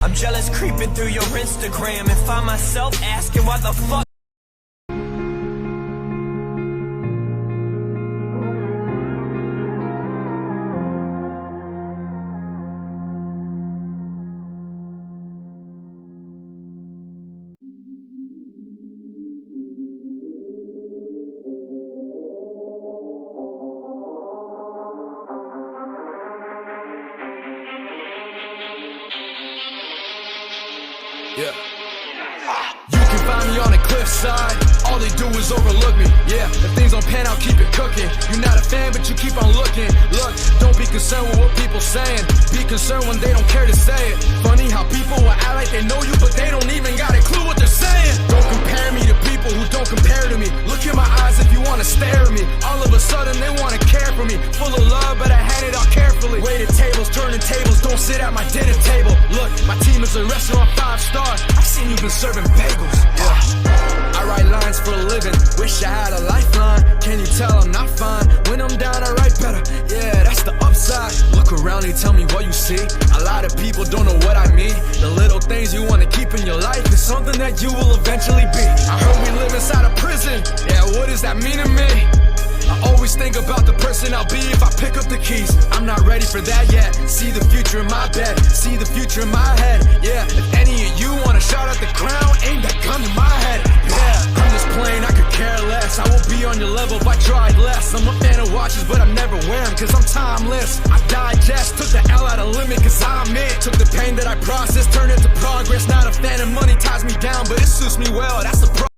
I'm jealous creeping through your Instagram and find myself asking why the fuck. Yeah. You can find me on the cliffside. All they do is overlook me. Yeah, if things don't pan out, keep it cooking. You're not a fan, but you keep on looking. Look, don't be concerned with what people saying. Be concerned when they don't care to say it. Funny how people will act like they know you, but they don't even got a clue what they're saying. Don't compare me to people who don't compare to me. Look in my eyes if you wanna stare at me. All of a sudden they wanna care for me. Full of love, but I hand it out carefully. Waited tables, turning tables, don't sit at my dinner table. Look, my team is a restaurant 5-star. I've seen you been serving bagels. Yeah. I write lines for a living. Wish I had a lifeline. Can you tell I'm not fine? When I'm down, I write better. Yeah, that's the upside. Look around and tell me what you see. A lot of people don't know what I mean. The little things you want to keep in your life is something that you will eventually be. I heard we live inside a prison. Yeah, what does that mean to me? I always think about the person I'll be if I pick up the keys. I'm not ready for that yet. See the future in my bed, see the future in my head. Yeah, if any of you want a shot at the crown, aim that gun in my head. Yeah, I'm just playing, I could care less. I will be on your level if I tried less. I'm a fan of watches, but I never wear them cause I'm timeless. I digest, took the L out of limit cause I'm it. Took the pain that I processed, turned it to progress. Not a fan of money, ties me down, but it suits me well, that's the problem.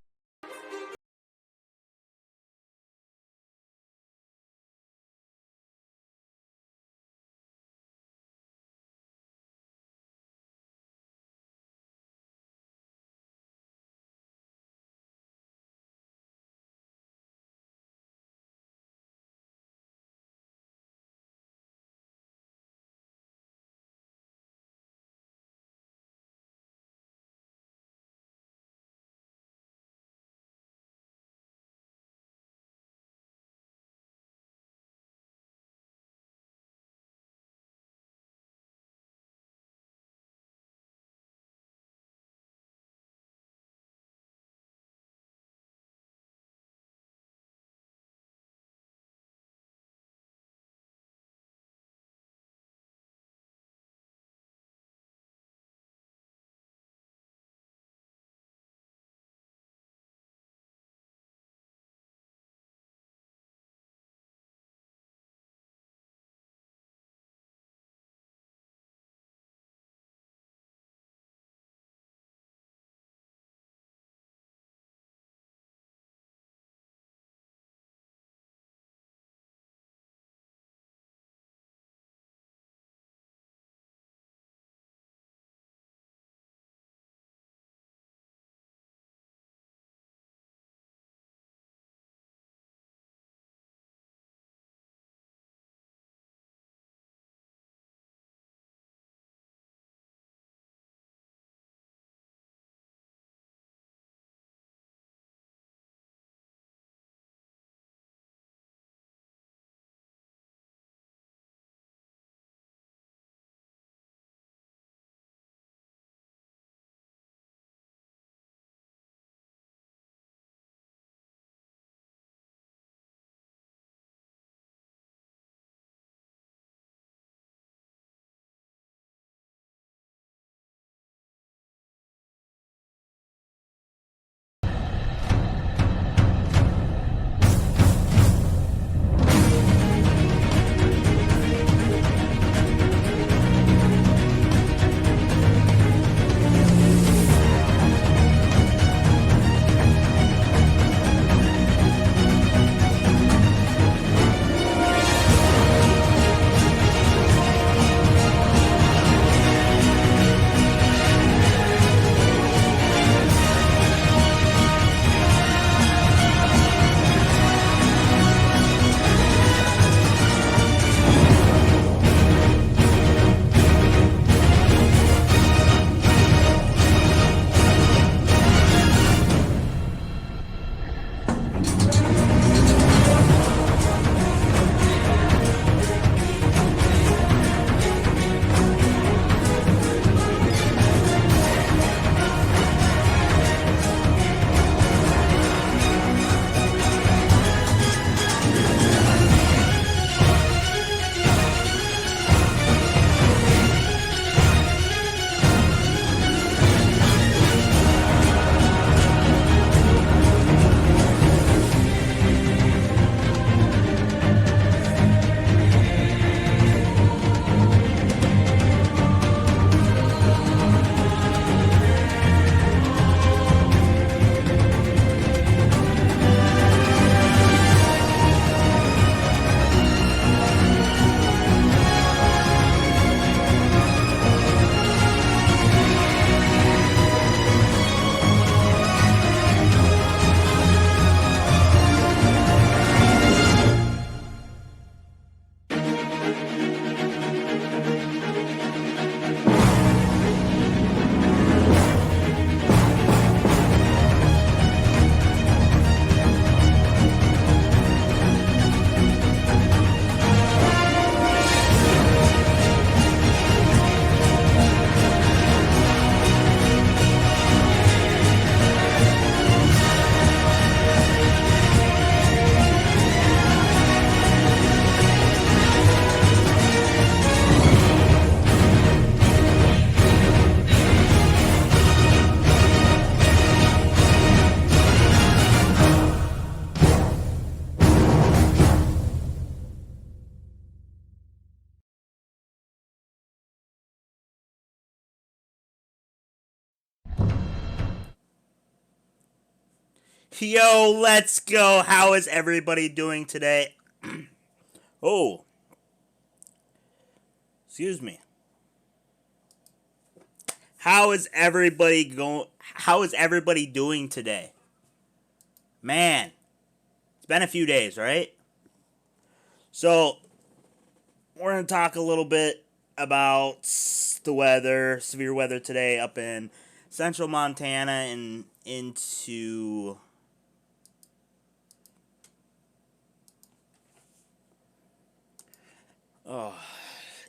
Yo, let's go. How is everybody doing today? Oh, excuse me. How is everybody going? How is everybody doing today? Man, it's been a few days, right? So, we're going to talk a little bit about the weather, severe weather today up in central Montana and into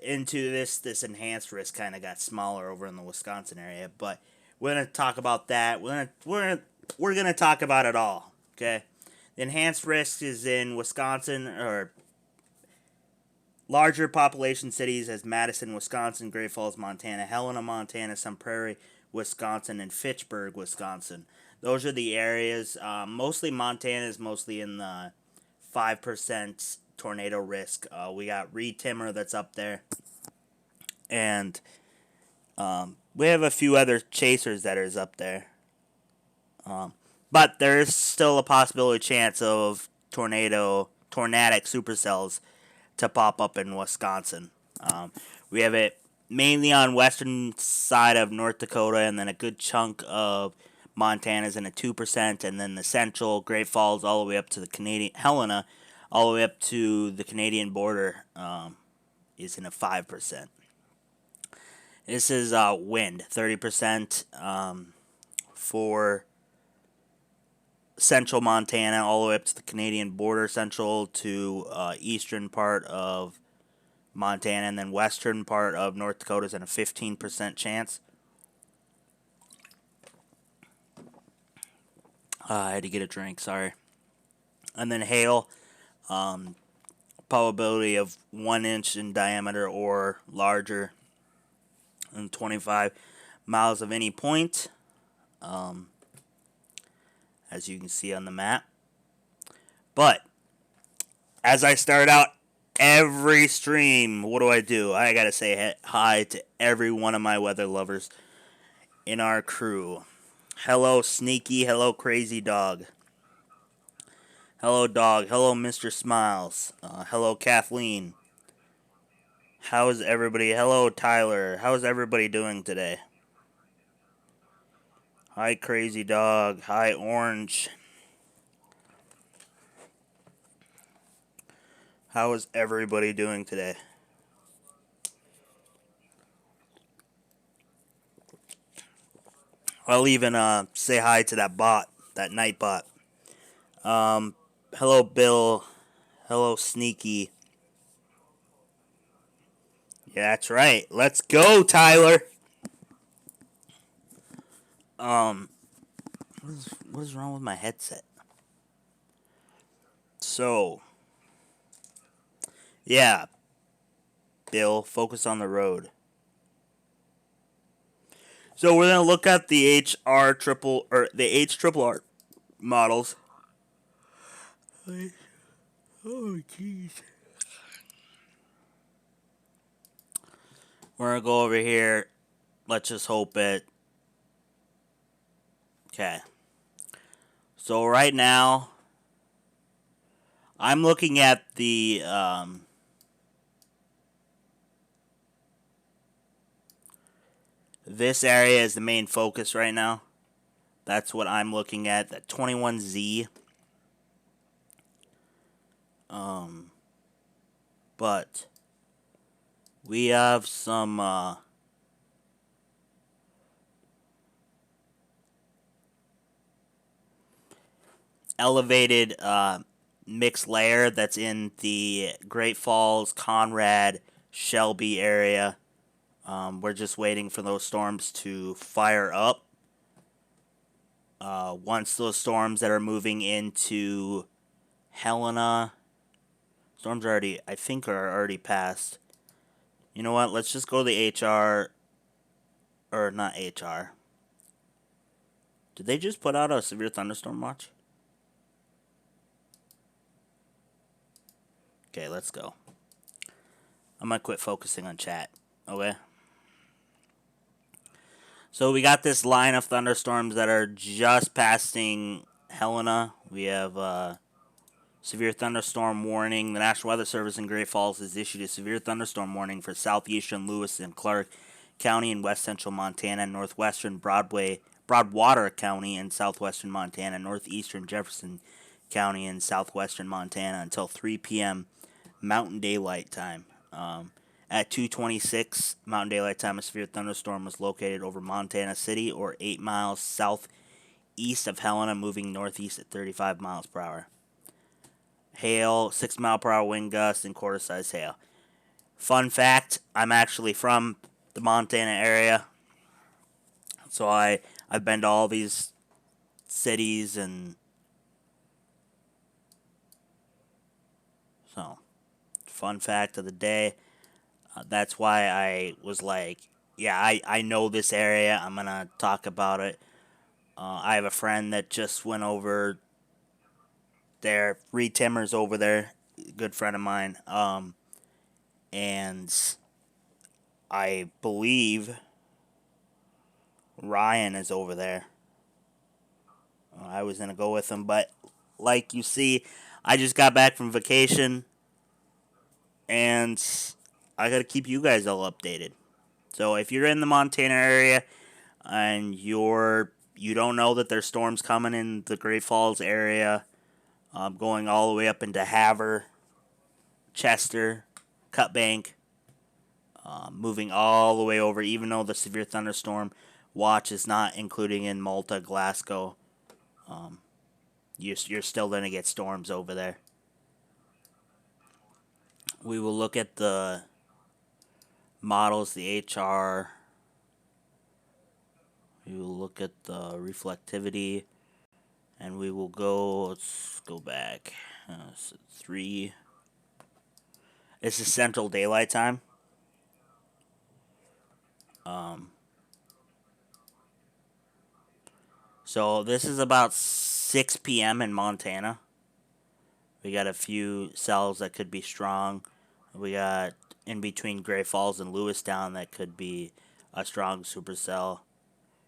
into this enhanced risk kind of got smaller over in the Wisconsin area, but we're gonna talk about that. We're gonna talk about it all. Okay, the enhanced risk is in Wisconsin or larger population cities as Madison, Wisconsin, Great Falls, Montana, Helena, Montana, Sun Prairie, Wisconsin, and Fitchburg, Wisconsin. Those are the areas. Mostly Montana is mostly in the 5% tornado risk. We got Reed Timmer that's up there. And we have a few other chasers that is up there. But there is still a possibility chance of tornadic supercells to pop up in Wisconsin. We have it mainly on western side of North Dakota, and then a good chunk of Montana's in a 2%, and then the central Great Falls all the way up to the Canadian Helena, all the way up to the Canadian border is in a 5%. This is wind, 30% for central Montana, all the way up to the Canadian border, central to eastern part of Montana, and then western part of North Dakota is in a 15% chance. I had to get a drink, sorry. And then hail, probability of 1 inch in diameter or larger, and 25 miles of any point, as you can see on the map. But as I start out every stream, what do? I gotta say hi to every one of my weather lovers in our crew. Hello, Sneaky. Hello, Crazy Dog. Hello, Dog. Hello, Mr. Smiles. Hello, Kathleen. How is everybody? Hello, Tyler. How is everybody doing today? Hi, Crazy Dog. Hi, Orange. How is everybody doing today? I'll even say hi to that bot, that night bot. Hello, Bill. Hello, Sneaky. Yeah, that's right. Let's go, Tyler. What is wrong with my headset? So, yeah, Bill, focus on the road. So we're gonna look at the HR triple or the H triple R models. Oh, jeez. We're gonna go over here. Let's just hope it. Okay. So right now, I'm looking at the this area is the main focus right now. That's what I'm looking at. That 21Z. But we have some elevated mixed layer that's in the Great Falls, Conrad, Shelby area. We're just waiting for those storms to fire up. Once those storms that are moving into Helena, storms are already, I think, are already past. You know what? Let's just go to the HR, or not HR. Did they just put out a severe thunderstorm watch? Okay, let's go. I'm gonna quit focusing on chat. Okay. So we got this line of thunderstorms that are just passing Helena, we have severe thunderstorm warning. The National Weather Service in Great Falls has issued a severe thunderstorm warning for southeastern Lewis and Clark County in west central Montana, northwestern Broadwater County in southwestern Montana, northeastern Jefferson County in southwestern Montana until 3 p.m. Mountain Daylight Time. At 2:26 Mountain Daylight Time, a severe thunderstorm was located over Montana City, or 8 miles southeast of Helena, moving northeast at 35 miles per hour. Hail, 6-mile-per-hour wind gusts, and quarter-size hail. Fun fact, I'm actually from the Montana area, so I've been to all these cities, and so, fun fact of the day. That's why I was like, yeah, I know this area. I'm going to talk about it. I have a friend that just went over there. Reed Timmer's over there. Good friend of mine. And I believe Ryan is over there. I was going to go with him. But like you see, I just got back from vacation. And I got to keep you guys all updated. So if you're in the Montana area and you don't know that there's storms coming in the Great Falls area, going all the way up into Havre, Chester, Cut Bank, moving all the way over, even though the severe thunderstorm watch is not including in Malta, Glasgow, you're still going to get storms over there. We will look at the models, the HR. We will look at the reflectivity, and we will go, let's go back, 3, this is Central Daylight Time. So this is about 6 p.m. in Montana. We got a few cells that could be strong. We got in between Great Falls and Lewistown that could be a strong supercell.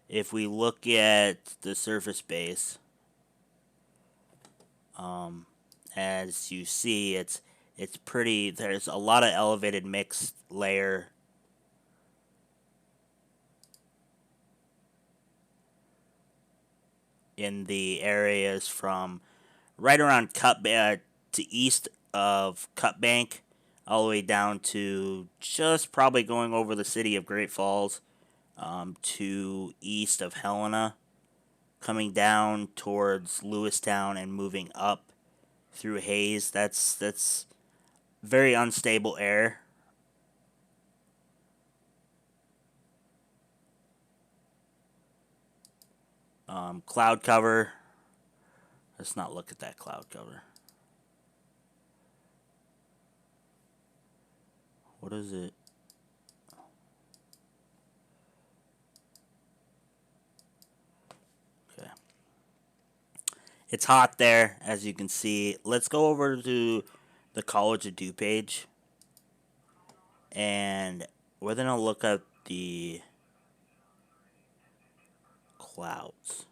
If we look at the surface base, as you see, it's pretty. There's a lot of elevated mixed layer. In the areas from right around to east of Cut Bank, all the way down to just probably going over the city of Great Falls, to east of Helena, coming down towards Lewistown and moving up through Hayes. That's very unstable air. Cloud cover. Let's not look at that cloud cover. What is it? Okay. It's hot there, as you can see. Let's go over to the College of DuPage. And we're going to look at the clouds.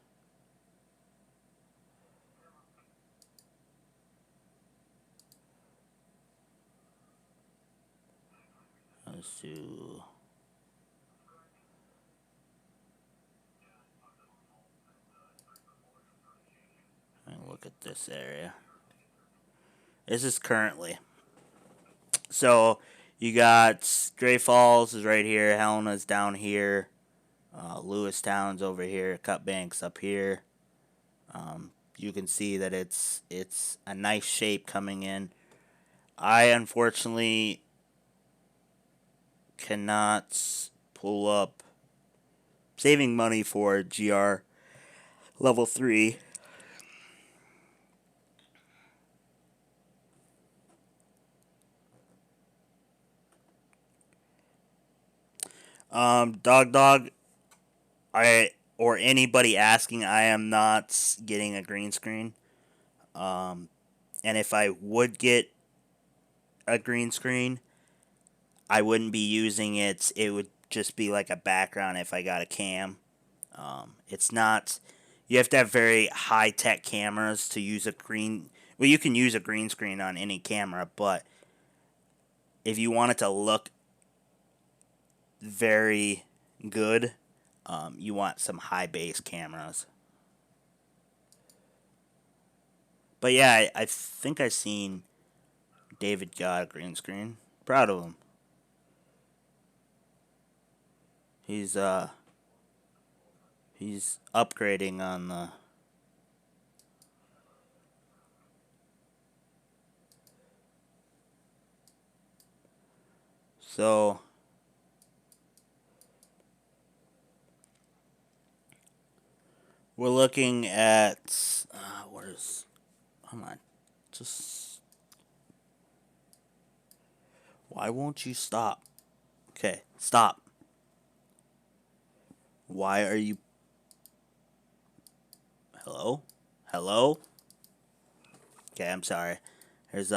Let's do. And look at this area. This is currently. So you got Great Falls is right here. Helena's down here. Lewistown's over here. Cut Bank's up here. You can see that it's a nice shape coming in. I unfortunately cannot pull up saving money for GR level 3. Dog, or anybody asking, I am not getting a green screen. And if I would get a green screen, I wouldn't be using it. It would just be like a background if I got a cam. It's not You have to have very high tech cameras to use a green. Well, you can use a green screen on any camera, but if you want it to look very good, you want some high base cameras. But yeah, I think I seen David got a green screen. Proud of him. He's upgrading on the. So we're looking at where's come on, just why won't you stop? Okay, stop. Why are you? Hello, hello. Okay, I'm sorry. There's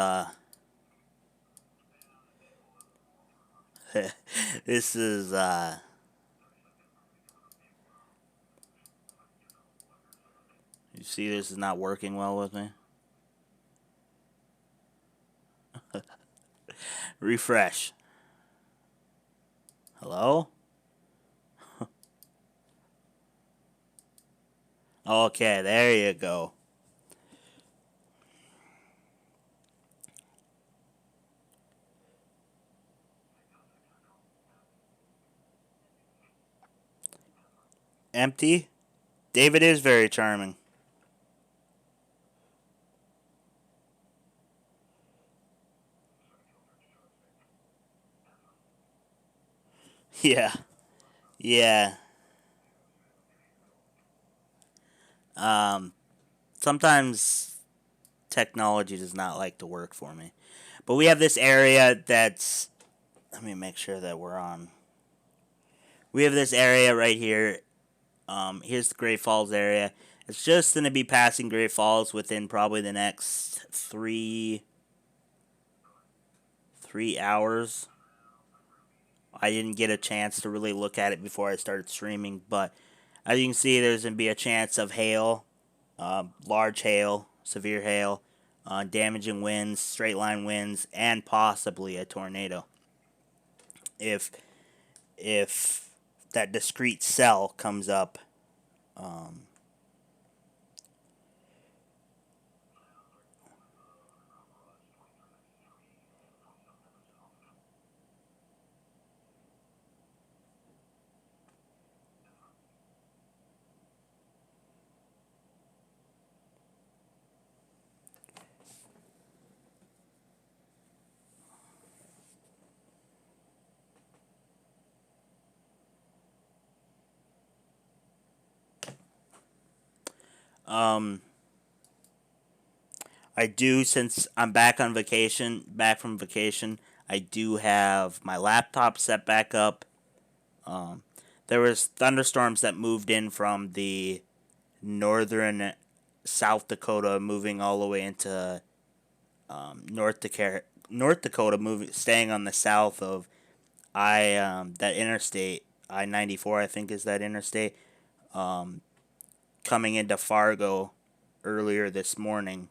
this is you see this is not working well with me. Refresh. Hello? Okay, there you go. Empty? David is very charming. Yeah. Yeah. Um Sometimes technology does not like to work for me. But we have this area that's let me make sure that we're on. We have this area right here. Here's the Great Falls area. It's just going to be passing Great Falls within probably the next 3 hours. I didn't get a chance to really look at it before I started streaming, but as you can see, there's going to be a chance of hail, large hail, severe hail, damaging winds, straight line winds, and possibly a tornado. If that discrete cell comes up, um, um, I do, since I'm back on vacation, back from vacation, I do have my laptop set back up. Um, there was thunderstorms that moved in from the northern South Dakota, moving all the way into North Dakota, moving staying on the south of that interstate I-94, I think is that interstate, um, coming into Fargo earlier this morning.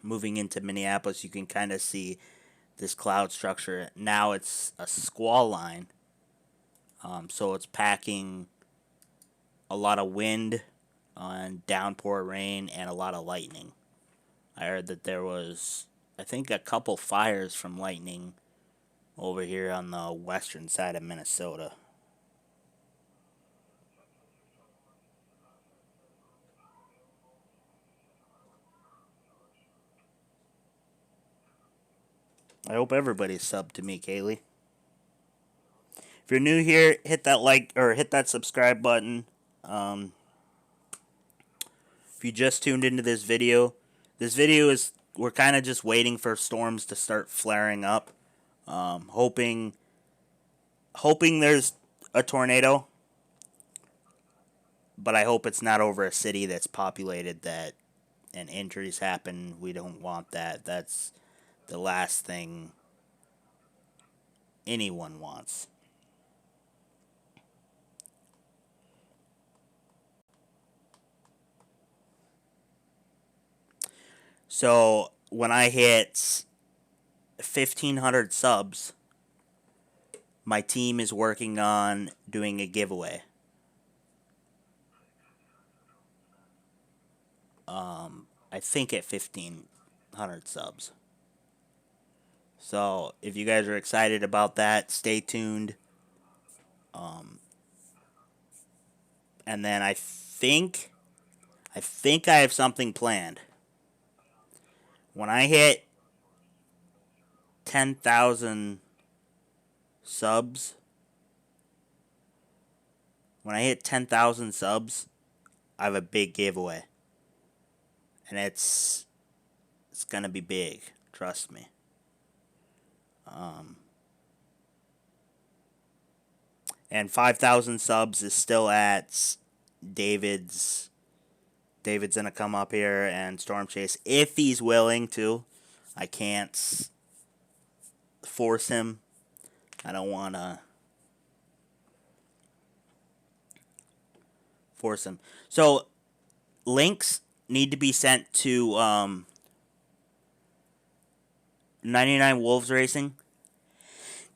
Moving into Minneapolis, you can kind of see this cloud structure. Now it's a squall line, so it's packing a lot of wind and downpour rain and a lot of lightning. I heard that there was, I think, a couple fires from lightning over here on the western side of Minnesota. I hope everybody's subbed to me, Kaylee. If you're new here, hit that like or hit that subscribe button. Um, if you just tuned into this video is we're kind of just waiting for storms to start flaring up. Hoping there's a tornado, but I hope it's not over a city that's populated that and injuries happen. We don't want that. That's the last thing anyone wants. So when I hit 1,500 subs, my team is working on doing a giveaway. I think at 1,500 subs. So if you guys are excited about that, stay tuned. And then I think I have something planned. When I hit 10,000 subs, when I hit 10,000 subs, I have a big giveaway. And it's going to be big, trust me. And 5,000 subs is still at David's. David's going to come up here and storm chase if he's willing to. I can't force him. I don't want to force him. So, links need to be sent to 99 Wolves Racing.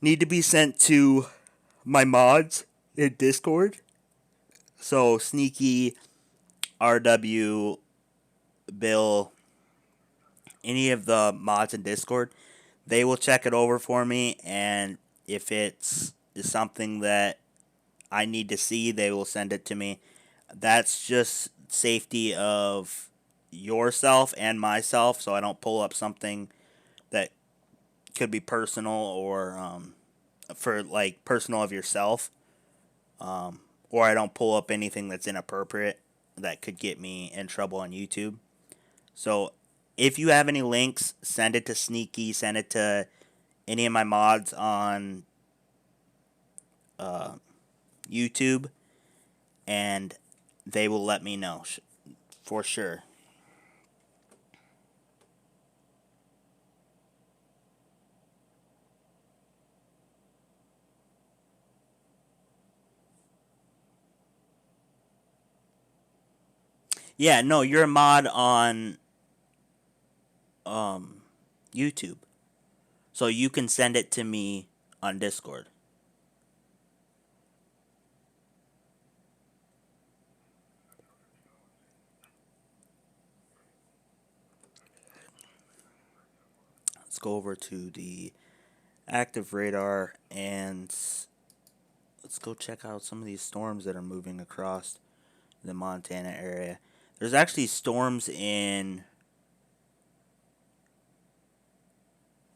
Need to be sent to my mods in Discord. So, Sneaky, RW, Bill, any of the mods in Discord, they will check it over for me, and if it's something that I need to see, they will send it to me. That's just safety of yourself and myself, so I don't pull up something that could be personal or for like personal of yourself, or I don't pull up anything that's inappropriate that could get me in trouble on YouTube. So if you have any links, send it to Sneaky, send it to any of my mods on YouTube, and they will let me know for sure. Yeah, no, you're a mod on YouTube. So you can send it to me on Discord. Let's go over to the active radar and let's go check out some of these storms that are moving across the Montana area. There's actually storms in...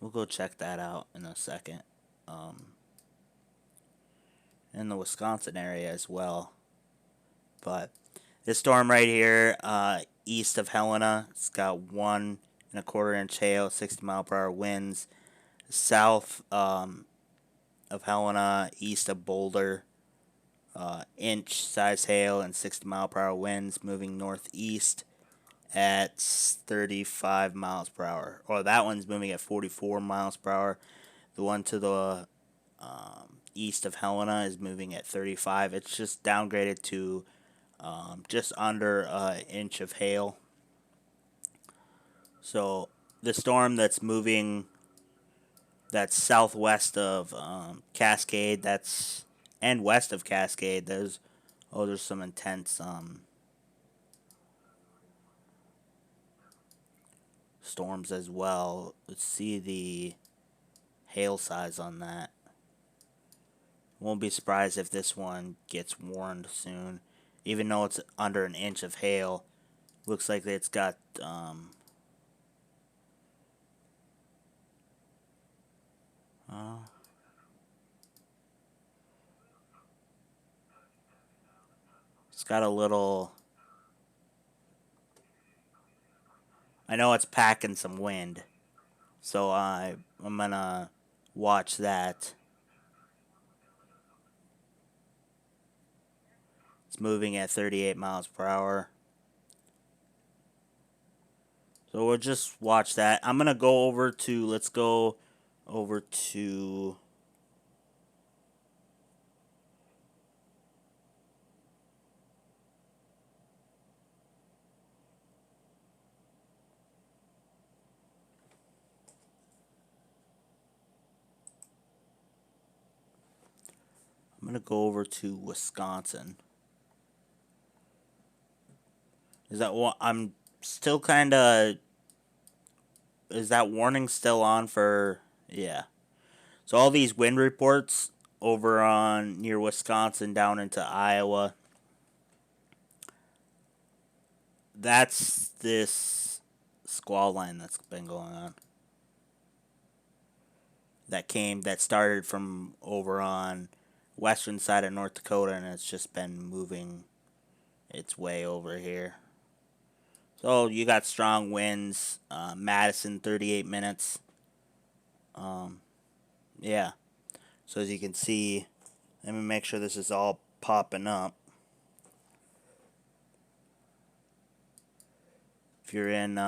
We'll go check that out in a second. In the Wisconsin area as well. But this storm right here, east of Helena, it's got 1.25 inch hail, 60-mile-per-hour winds. South of Helena, east of Boulder, inch size hail and 60-mile-per-hour winds moving northeast at 35 miles per hour. Or that one's moving at 44 miles per hour. The one to the east of Helena is moving at 35. It's just downgraded to just under an inch of hail. So the storm that's moving, that's southwest of Cascade, and west of Cascade, there's some intense storms as well. Let's see the hail size on that. Won't be surprised if this one gets warned soon. Even though it's under an inch of hail, looks like it's got it's got a little... I know it's packing some wind, so I'm gonna watch that. It's moving at 38 miles per hour. So we'll just watch that. I'm gonna go over to... Let's go over to... going to go over to Wisconsin. Is that what I'm still kind of... Is that warning still on for... Yeah. So all these wind reports over on near Wisconsin down into Iowa. That's this squall line that's been going on. That started from over on western side of North Dakota, and it's just been moving its way over here. So you got strong winds. Madison, 38 minutes. Yeah. So as you can see, let me make sure this is all popping up. If you're in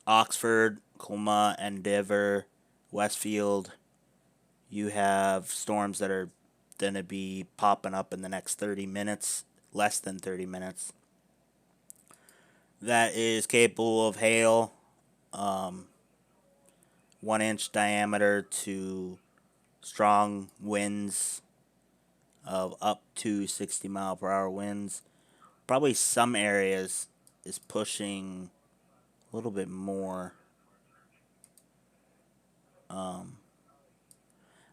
Oxford, Colma, Endeavor, Westfield, you have storms that are going to be popping up in the next 30 minutes, less than 30 minutes. That is capable of hail, 1-inch diameter to strong winds of up to 60 mile per hour winds. Probably some areas is pushing a little bit more. I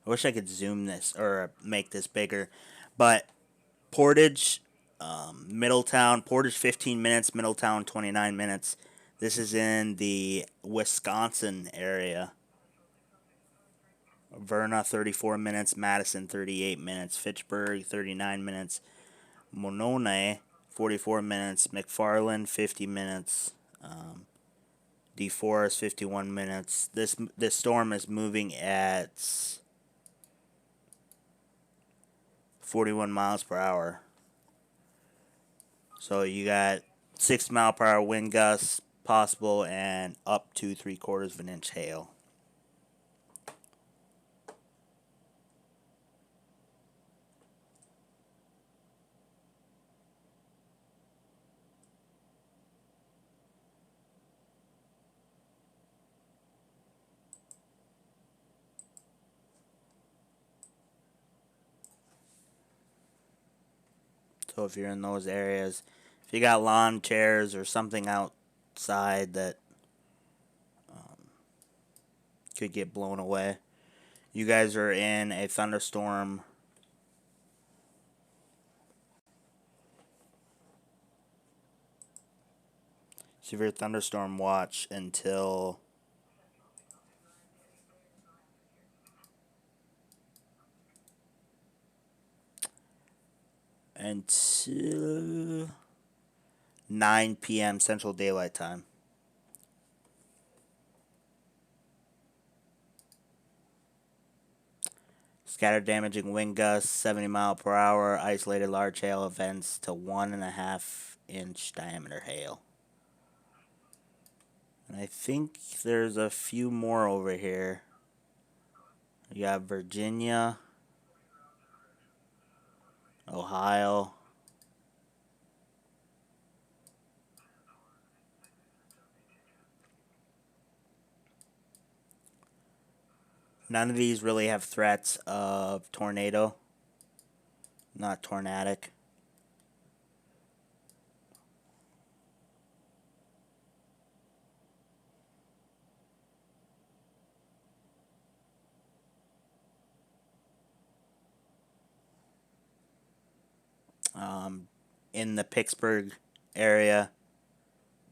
wish I could zoom this or make this bigger, but Portage, Middletown, Portage 15 minutes, Middletown 29 minutes. This is in the Wisconsin area. Verna 34 minutes, Madison 38 minutes, Fitchburg 39 minutes, Monona 44 minutes, McFarland 50 minutes, DeForest 51 minutes. This storm is moving at 41 miles per hour. So you got 60 mile per hour wind gusts possible and up to 3/4 of an inch hail. So if you're in those areas, if you got lawn chairs or something outside that could get blown away, you guys are in a thunderstorm. Severe thunderstorm watch until until 9 p.m. Central Daylight Time. Scattered damaging wind gusts, 70 mile per hour, isolated large hail events to 1.5-inch diameter hail. And I think there's a few more over here. You got Virginia, Ohio. None of these really have threats of tornado. Not tornadic. In the Pittsburgh area,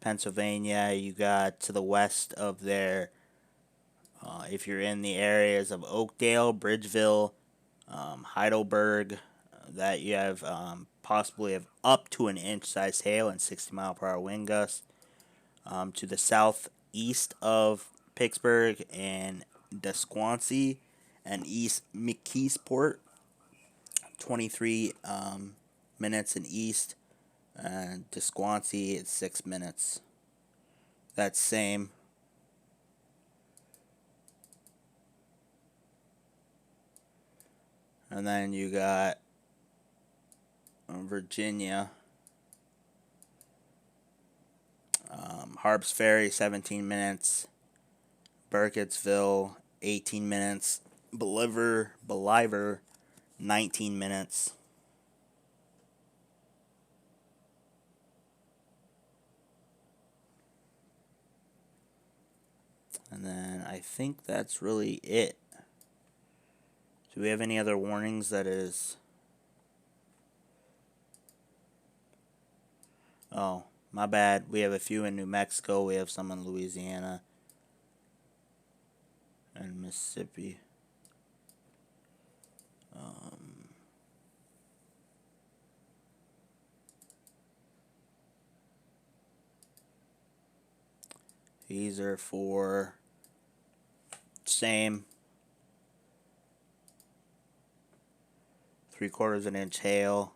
Pennsylvania, you got to the west of there. If you're in the areas of Oakdale, Bridgeville, Heidelberg, that you have possibly have up to an inch size hail and 60 mile per hour wind gusts. To the southeast of Pittsburgh and Desquancy and East McKeesport, 23 minutes in east, and Desquancy it's 6 minutes. That's same. And then you got Virginia, Harps Ferry 17 minutes, Burkittsville 18 minutes, Believer 19 minutes. And then I think that's really it. Do we have any other warnings that is... Oh, my bad. We have a few in New Mexico. We have some in Louisiana and Mississippi. These are for same 3/4 of an inch hail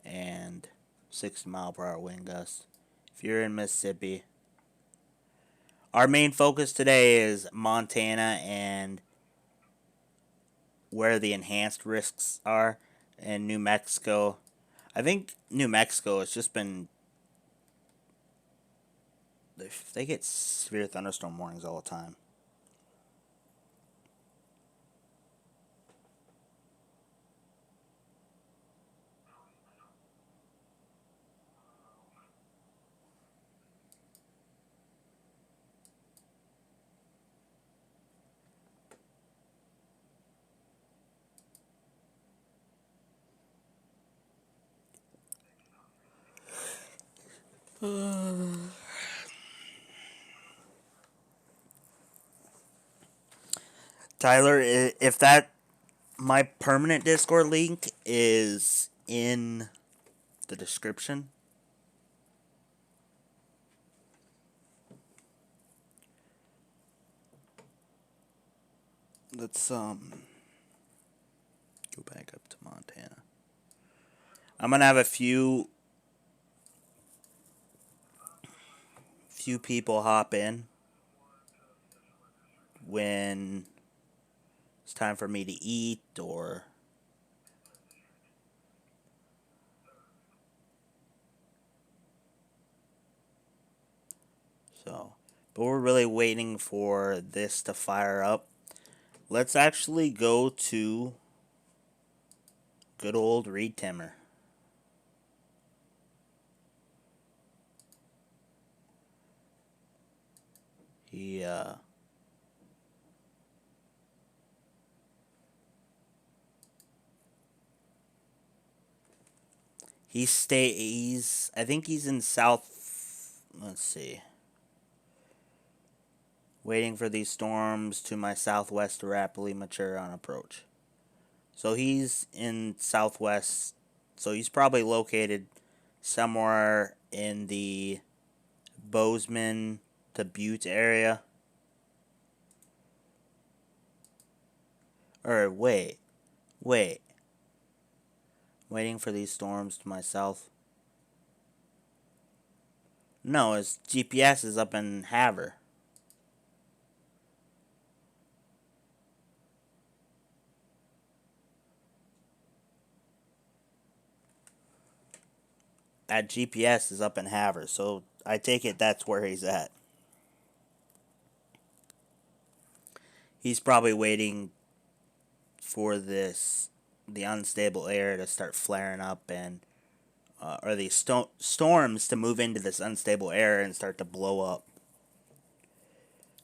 and 60-mile-per-hour wind gusts. If you're in Mississippi, our main focus today is Montana and where the enhanced risks are, and New Mexico. I think New Mexico has just been... They get severe thunderstorm warnings all the time. Tyler, if that... My permanent Discord link is in the description. Let's go back up to Montana. I'm gonna have a few people hop in when it's time for me to eat, or so. But we're really waiting for this to fire up. Let's actually go to good old Reed Timmer. He's I think he's in south, let's see. Waiting for these storms to my southwest to rapidly mature on approach. So he's in southwest, so he's probably located somewhere in the Bozeman to Butte area. Or wait. Waiting for these storms to my south. No, his GPS is up in Havre. That GPS is up in Havre, so I take it that's where he's at. He's probably waiting for the unstable air to start flaring up, and or the storms to move into this unstable air and start to blow up.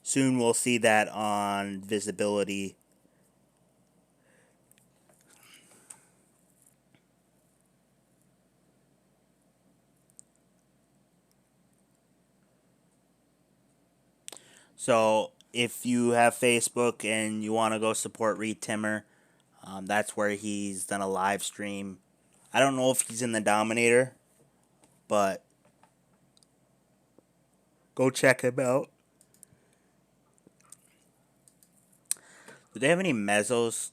Soon we'll see that on visibility. So if you have Facebook and you want to go support Reed Timmer, that's where he's done a live stream. I don't know if he's in the Dominator, but go check him out. Do they have any mesos?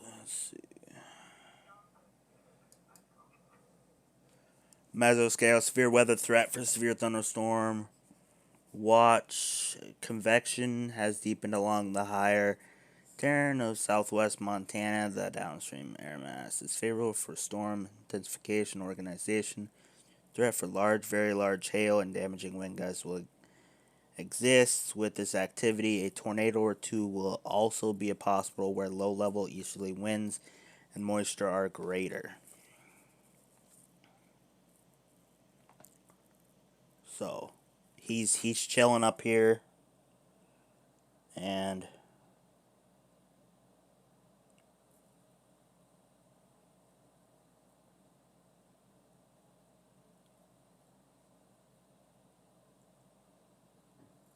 Let's see. Mesoscale, severe weather threat for severe thunderstorm. Watch, convection has deepened along the higher terrain of southwest Montana. The downstream air mass is favorable for storm intensification organization. Threat for large, very large hail and damaging wind gusts will exists with this activity, a tornado or two will also be possible where low-level easterly winds and moisture are greater. So, he's chilling up here, and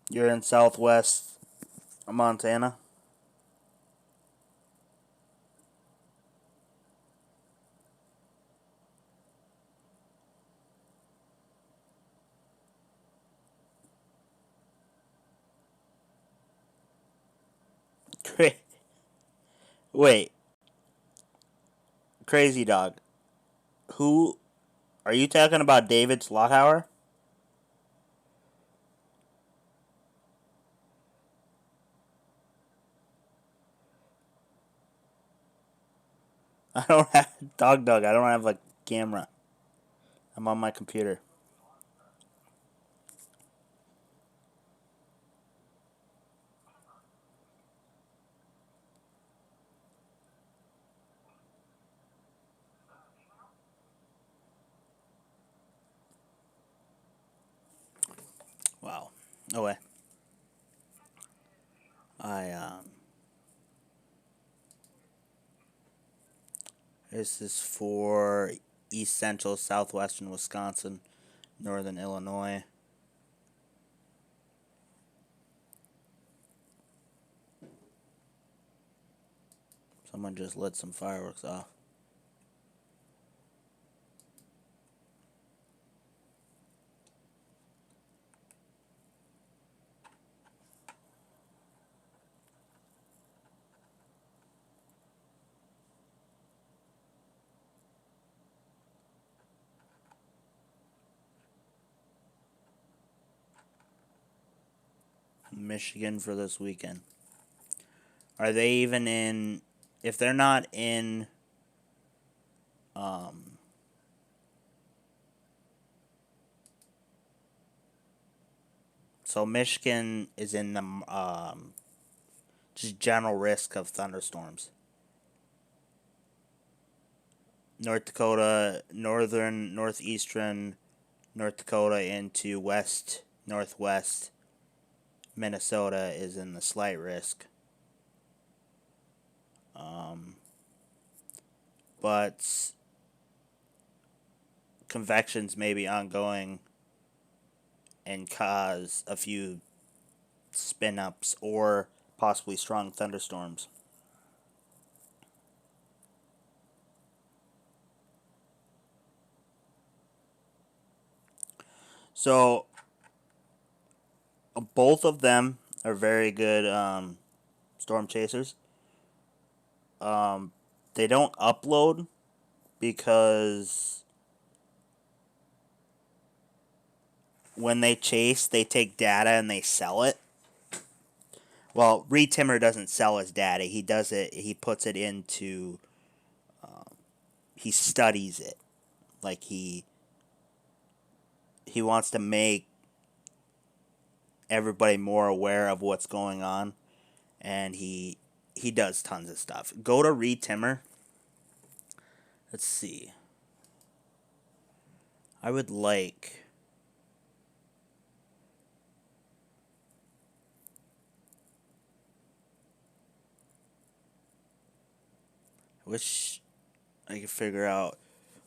you're in southwest Montana. Wait, crazy dog. Who are you talking about? David Schlotthauer? I don't have dog. I don't have a camera. I'm on my computer. Wow. No way. I. This is for east central, southwestern Wisconsin, northern Illinois. Someone just lit some fireworks off. Michigan for this weekend. Are they even in? If they're not in, um, so Michigan is in the just general risk of thunderstorms. North Dakota, northern, northeastern North Dakota into west, northwest Minnesota is in the slight risk. But convections may be ongoing and cause a few spin ups or possibly strong thunderstorms. So, both of them are very good storm chasers. They don't upload because when they chase, they take data and they sell it. Well, Reed Timmer doesn't sell his data. He does it. He puts it into. He studies it, like he wants to make everybody more aware of what's going on, and he does tons of stuff. Go to Reed Timmer. Let's see. I would like. I wish I could figure out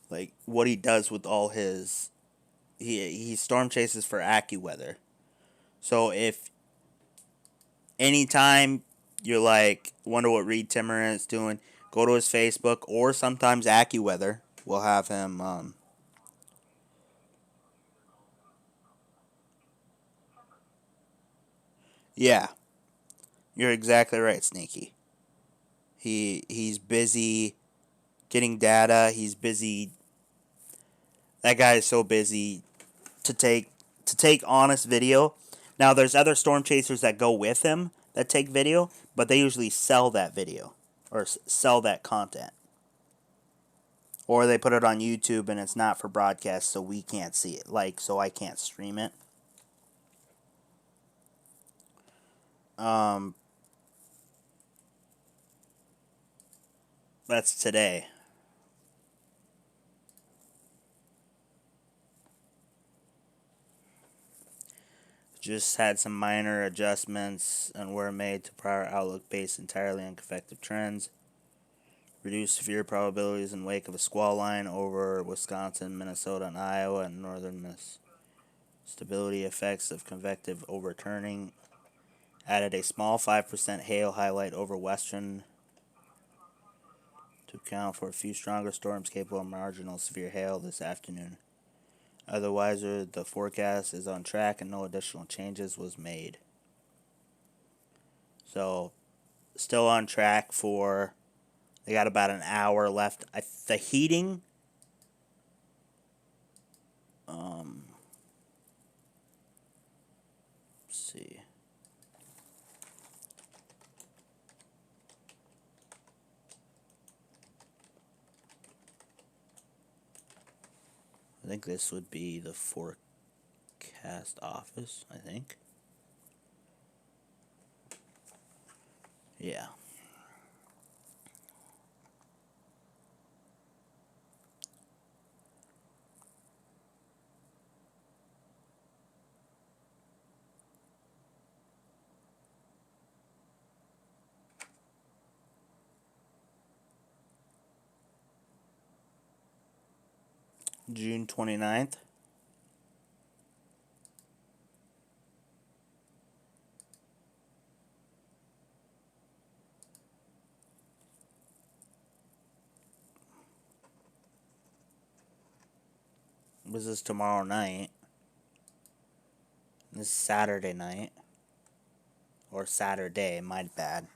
like what he does with all his. He storm chases for AccuWeather. So if anytime you're like wonder what Reed Timmer is doing, go to his Facebook or sometimes AccuWeather will have him. Yeah, you're exactly right, Sneaky. He's busy getting data. He's busy. That guy is so busy to take honest video. Now there's other storm chasers that go with him that take video, but they usually sell that video or sell that content. Or they put it on YouTube and it's not for broadcast, so we can't see it. Like, so I can't stream it. Um, that's today. Just had some minor adjustments and were made to prior outlook based entirely on convective trends. Reduced severe probabilities in wake of a squall line over Wisconsin, Minnesota, and Iowa, and northern Miss. Stability effects of convective overturning. Added a small 5% hail highlight over western to account for a few stronger storms capable of marginal severe hail this afternoon. Otherwise, the forecast is on track and no additional changes was made. So, still on track for. They got about an hour left. The heating. Let's see. I think this would be the forecast office, I think. Yeah. June 29th. This is tomorrow night. This is Saturday night. Or Saturday, my bad.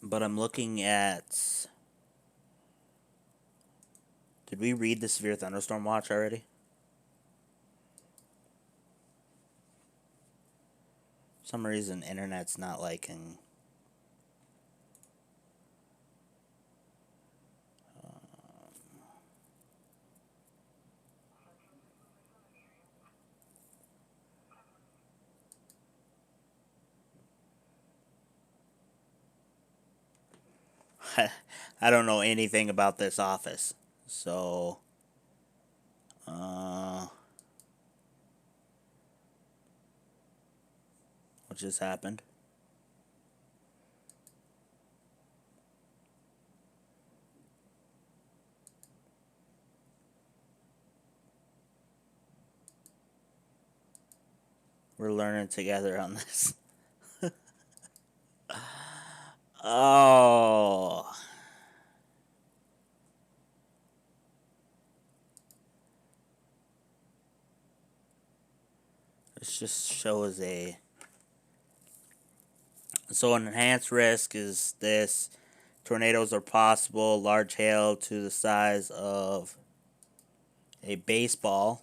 But I'm looking at. Did we read the severe thunderstorm watch already? For some reason, internet's not liking. I don't know anything about this office. So. What just happened? We're learning together on this. Oh. This just shows a. So, an enhanced risk is this: tornadoes are possible, large hail to the size of a baseball,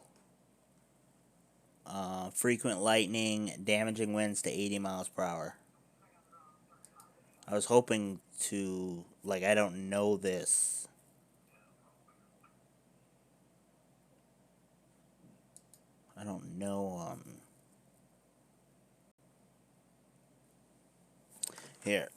frequent lightning, damaging winds to 80 miles per hour. I was hoping to. I don't know this. I don't know. Here.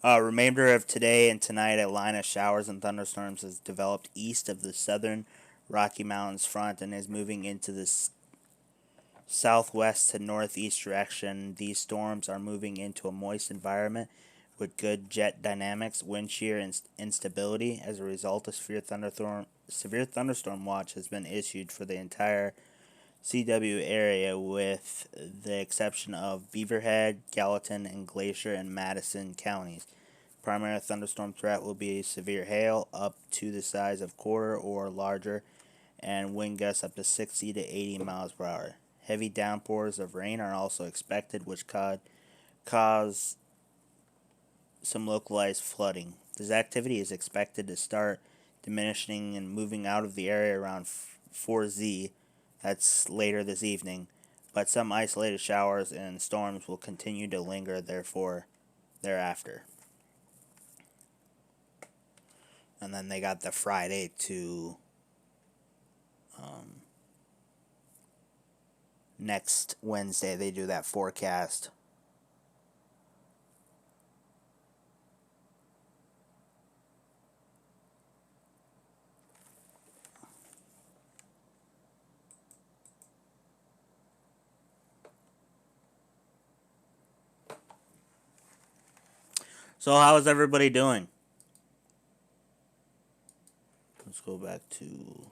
Remainder of today and tonight, a line of showers and thunderstorms has developed east of the southern Rocky Mountains front and is moving into the southwest to northeast direction. These storms are moving into a moist environment with good jet dynamics, wind shear, and instability. As a result, a severe thunderstorm watch has been issued for the entire CW area, with the exception of Beaverhead, Gallatin, and Glacier and Madison counties. Primary thunderstorm threat will be severe hail up to the size of quarter or larger, and wind gusts up to 60 to 80 miles per hour. Heavy downpours of rain are also expected, which could cause some localized flooding. This activity is expected to start diminishing and moving out of the area around 4Z. That's later this evening, but some isolated showers and storms will continue to linger thereafter. And then they got the Friday to next Wednesday they do that forecast. So how is everybody doing? Let's go back to...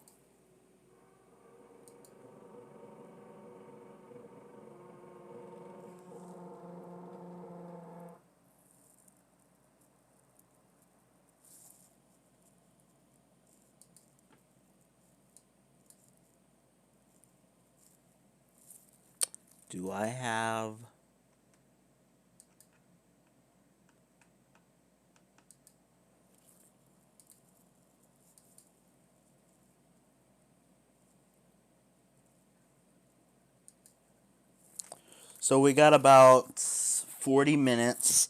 Do I have... So we got about 40 minutes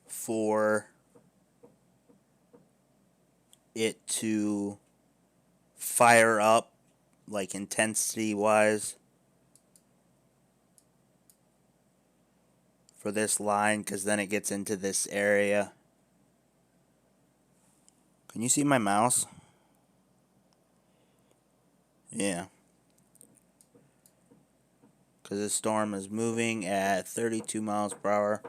for it to fire up, like intensity wise, for this line, because then it gets into this area. Can you see my mouse? Yeah. Because this storm is moving at 32 miles per hour.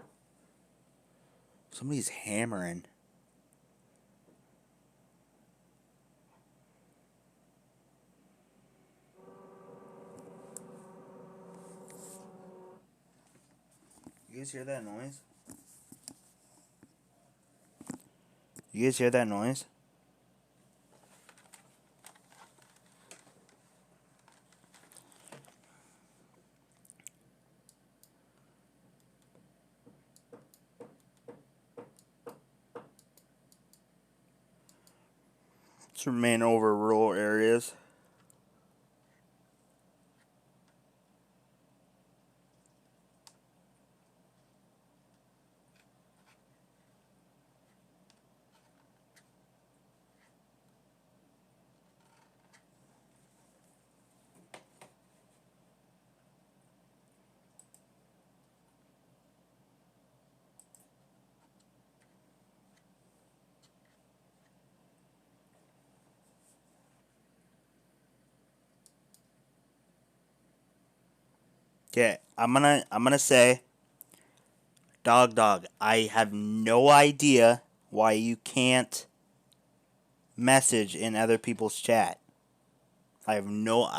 Somebody's hammering. You guys hear that noise? You guys hear that noise? Let's remain over rural areas. Okay, I'm gonna say, dog, I have no idea why you can't message in other people's chat. I have no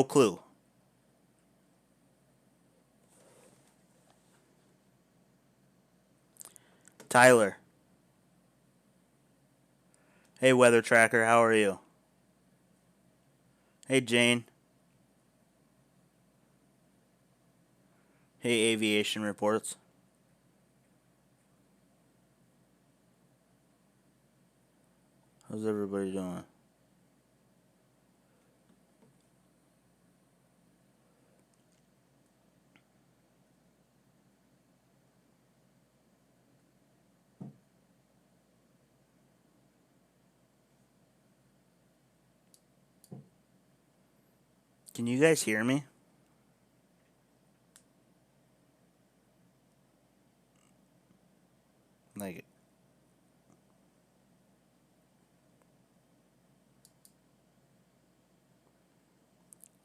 clue. Tyler. Hey, Weather Tracker, how are you? Hey, Jane. Hey, Aviation Reports. How's everybody doing? Can you guys hear me? Like,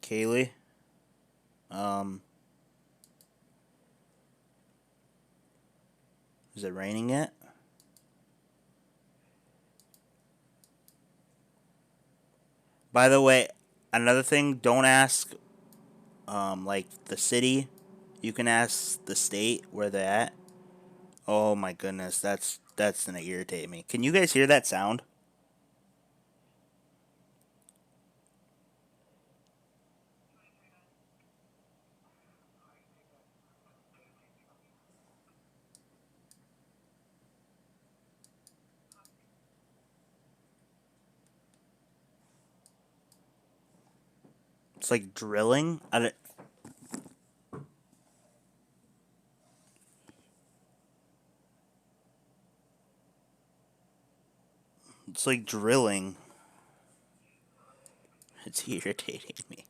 Kaylee? Is it raining yet? By the way, another thing, don't ask, like, the city. You can ask the state where they're at. Oh my goodness, that's gonna irritate me. Can you guys hear that sound? It's like drilling. It's like drilling. It's irritating me.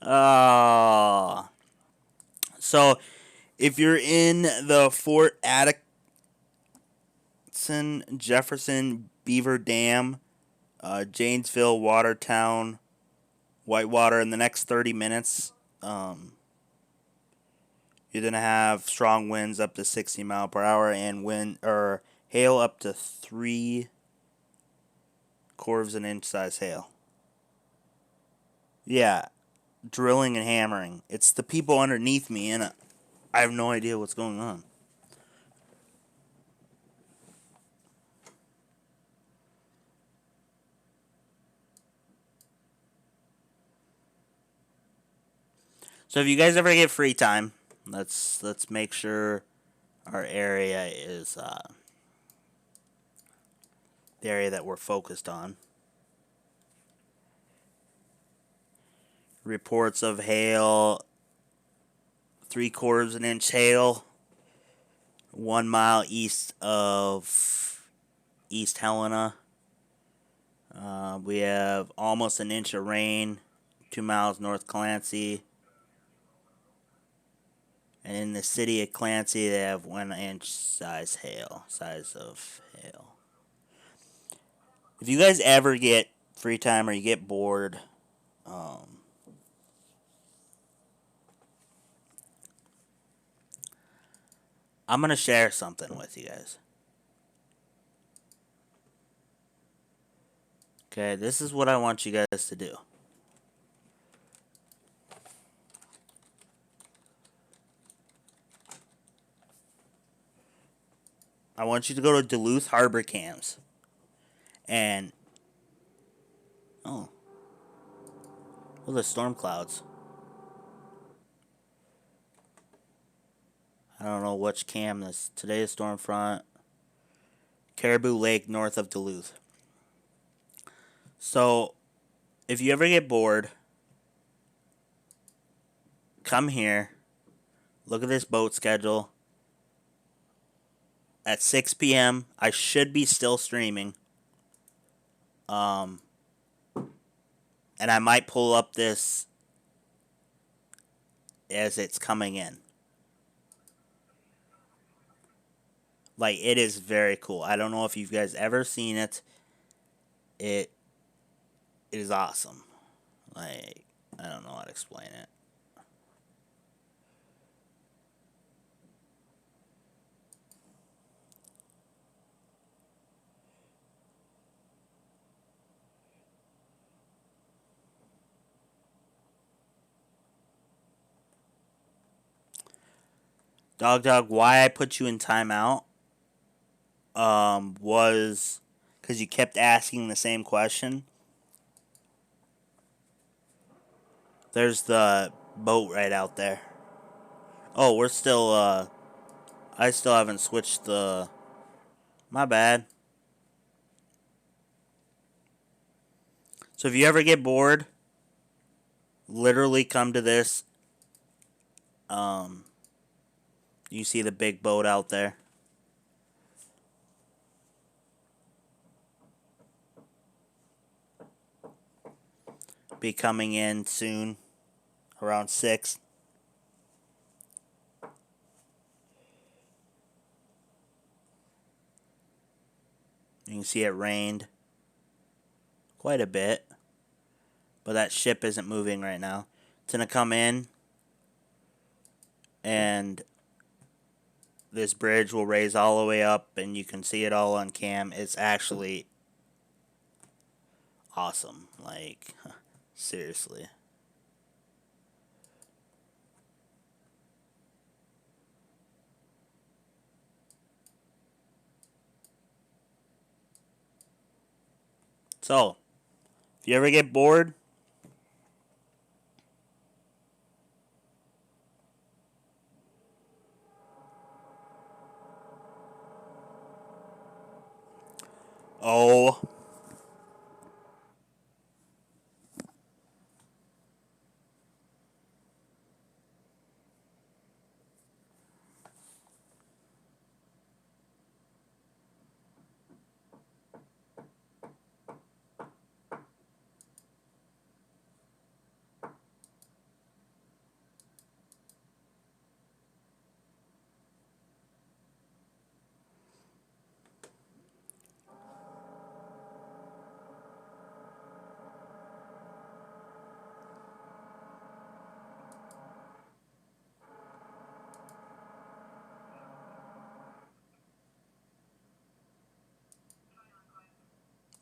Oh. So, if you're in the Fort Atkinson, Jefferson, Beaver Dam, Janesville, Watertown, Whitewater in the next 30 minutes, you're going to have strong winds up to 60 mile per hour and wind or hail up to 3/4 an inch size hail. Yeah, drilling and hammering. It's the people underneath me, and I have no idea what's going on. So if you guys ever get free time, let's make sure our area is the area that we're focused on. Reports of hail, 3/4 an inch hail, 1 mile east of East Helena. We have almost an inch of rain, 2 miles north Clancy. And in the city of Clancy, they have 1 inch size of hail. If you guys ever get free time or you get bored, I'm going to share something with you guys. Okay, this is what I want you guys to do. I want you to go to Duluth Harbor Cams. And, oh, well, the storm clouds. I don't know which cam this. Today is storm front. Caribou Lake north of Duluth. So, if you ever get bored, come here. Look at this boat schedule. At 6 p.m., I should be still streaming. And I might pull up this as it's coming in. Like, it is very cool. I don't know if you guys ever seen it. It is awesome. Like, I don't know how to explain it. Dog, why I put you in timeout was because you kept asking the same question. There's the boat right out there. Oh, we're still, I still haven't switched the... My bad. So if you ever get bored, literally come to this. You see the big boat out there. Be coming in soon, around 6. You can see it rained quite a bit, but that ship isn't moving right now. It's going to come in, and this bridge will raise all the way up, and you can see it all on cam. It's actually awesome. Like, seriously. So, if you ever get bored, oh,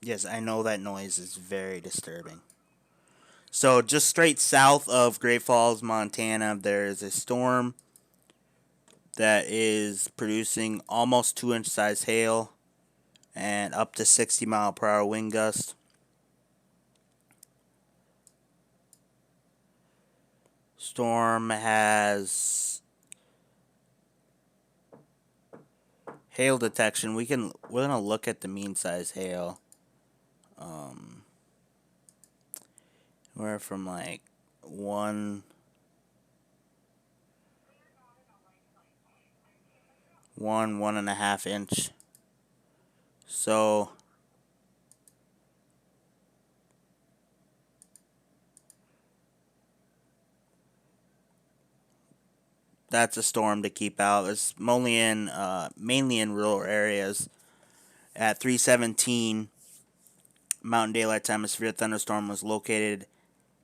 Yes, I know that noise is very disturbing. So, just straight south of Great Falls, Montana, there is a storm that is producing almost 2-inch size hail and up to 60-mile-per-hour wind gust. Storm has hail detection. We're gonna look at the mean size hail. Um, we're from like one 1.5 inch. So that's a storm to keep out. It's mainly in rural areas. At 3:17 Mountain Daylight Time, a severe thunderstorm was located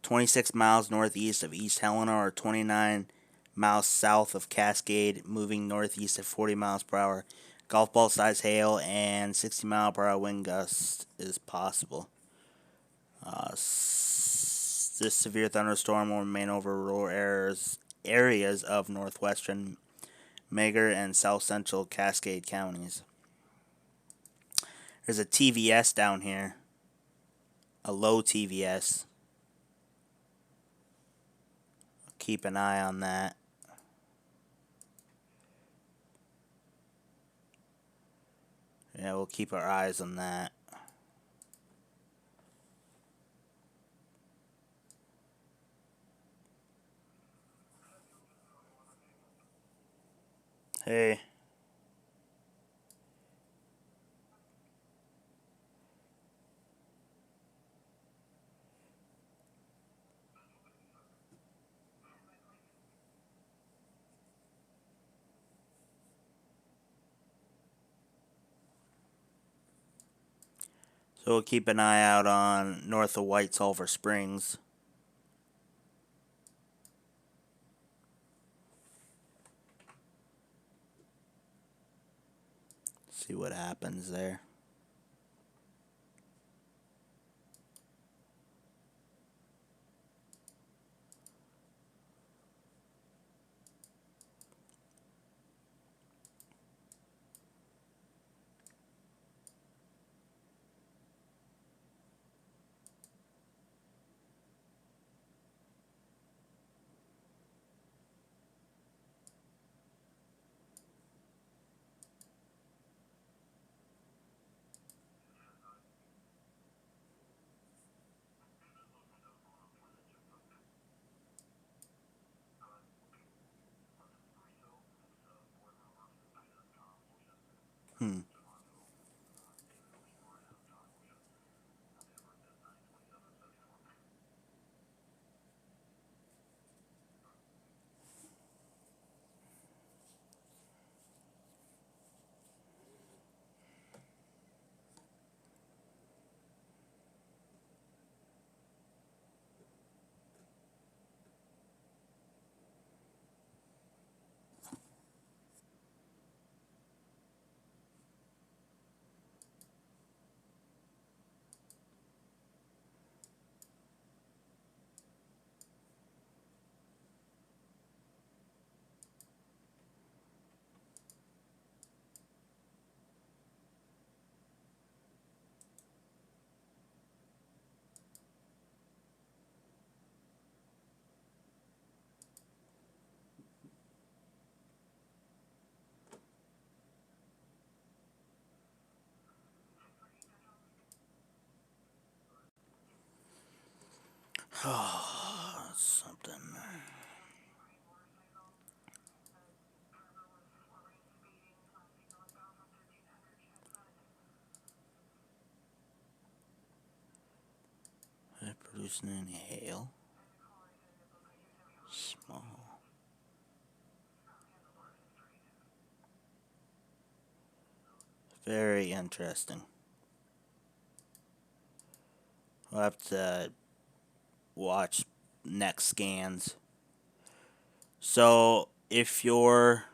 26 miles northeast of East Helena, or 29 miles south of Cascade, moving northeast at 40 miles per hour. Golf ball size hail and 60-mile-per-hour wind gusts is possible. This severe thunderstorm will remain over rural areas of northwestern Meagher and south central Cascade counties. There's a TVS down here, a low TVS. Keep an eye on that. Yeah, we'll keep our eyes on that. Hey. So we'll keep an eye out on north of White Sulphur Springs. See what happens there. Hmm. Oh, something. Are they producing any hail? Small. Very interesting. We'll have to watch next scans. So if you're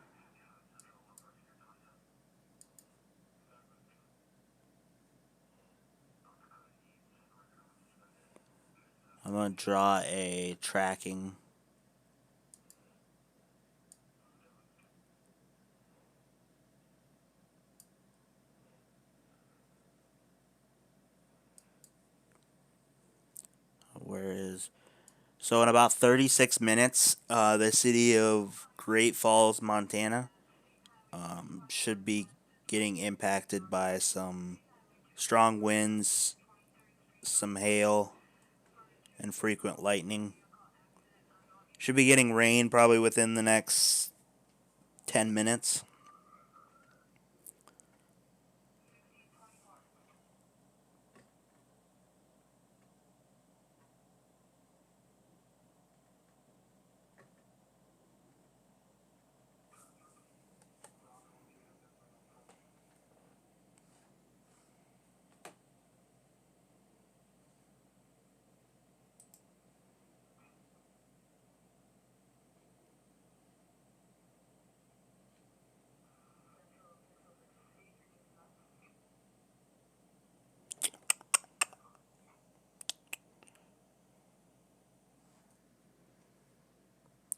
I'm going to draw a tracking. Where is... So in about 36 minutes, the city of Great Falls, Montana, should be getting impacted by some strong winds, some hail, and frequent lightning. Should be getting rain probably within the next 10 minutes.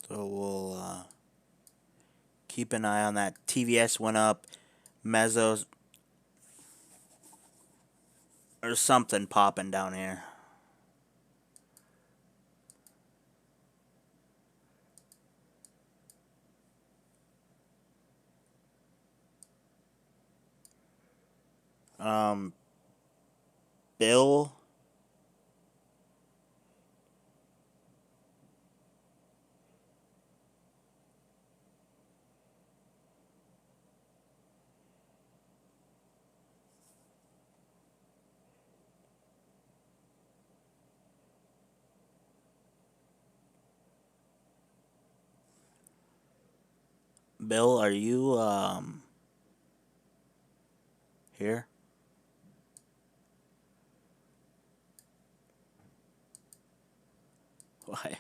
So we'll keep an eye on that. TVS went up. Mesos. There's something popping down here. Bill. Bill, are you here? Why?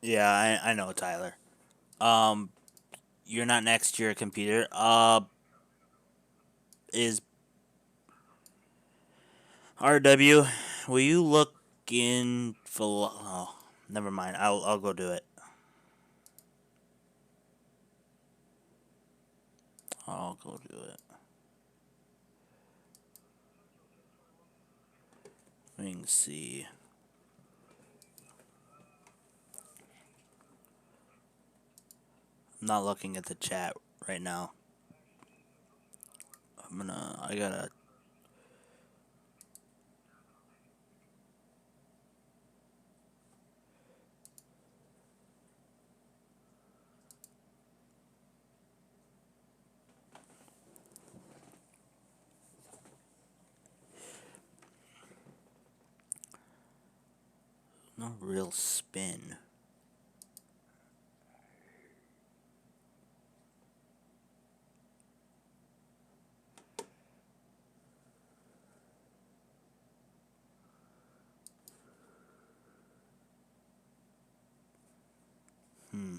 Yeah, I know, Tyler. Um, you're not next to your computer. Is RW? Will you look in for? Oh, never mind. I'll go do it. I'll go do it. We can see. I'm not looking at the chat right now. I gotta. No real spin. Hmm.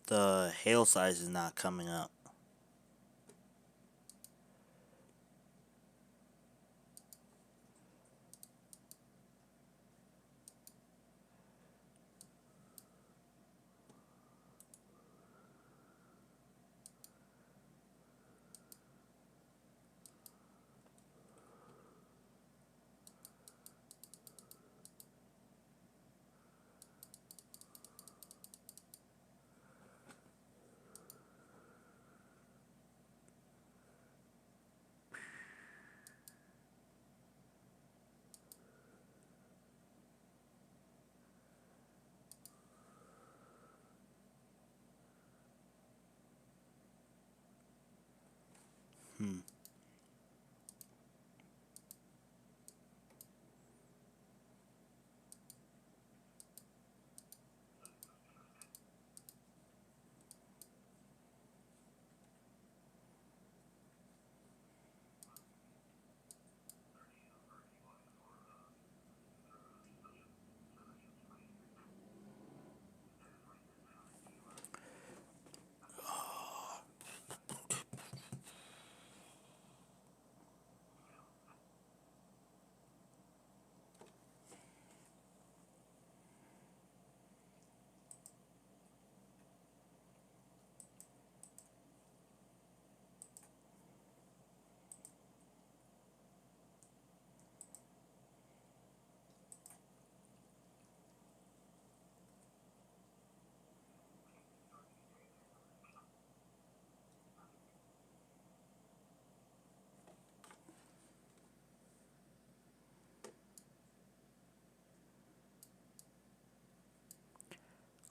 The hail size is not coming up. Hmm.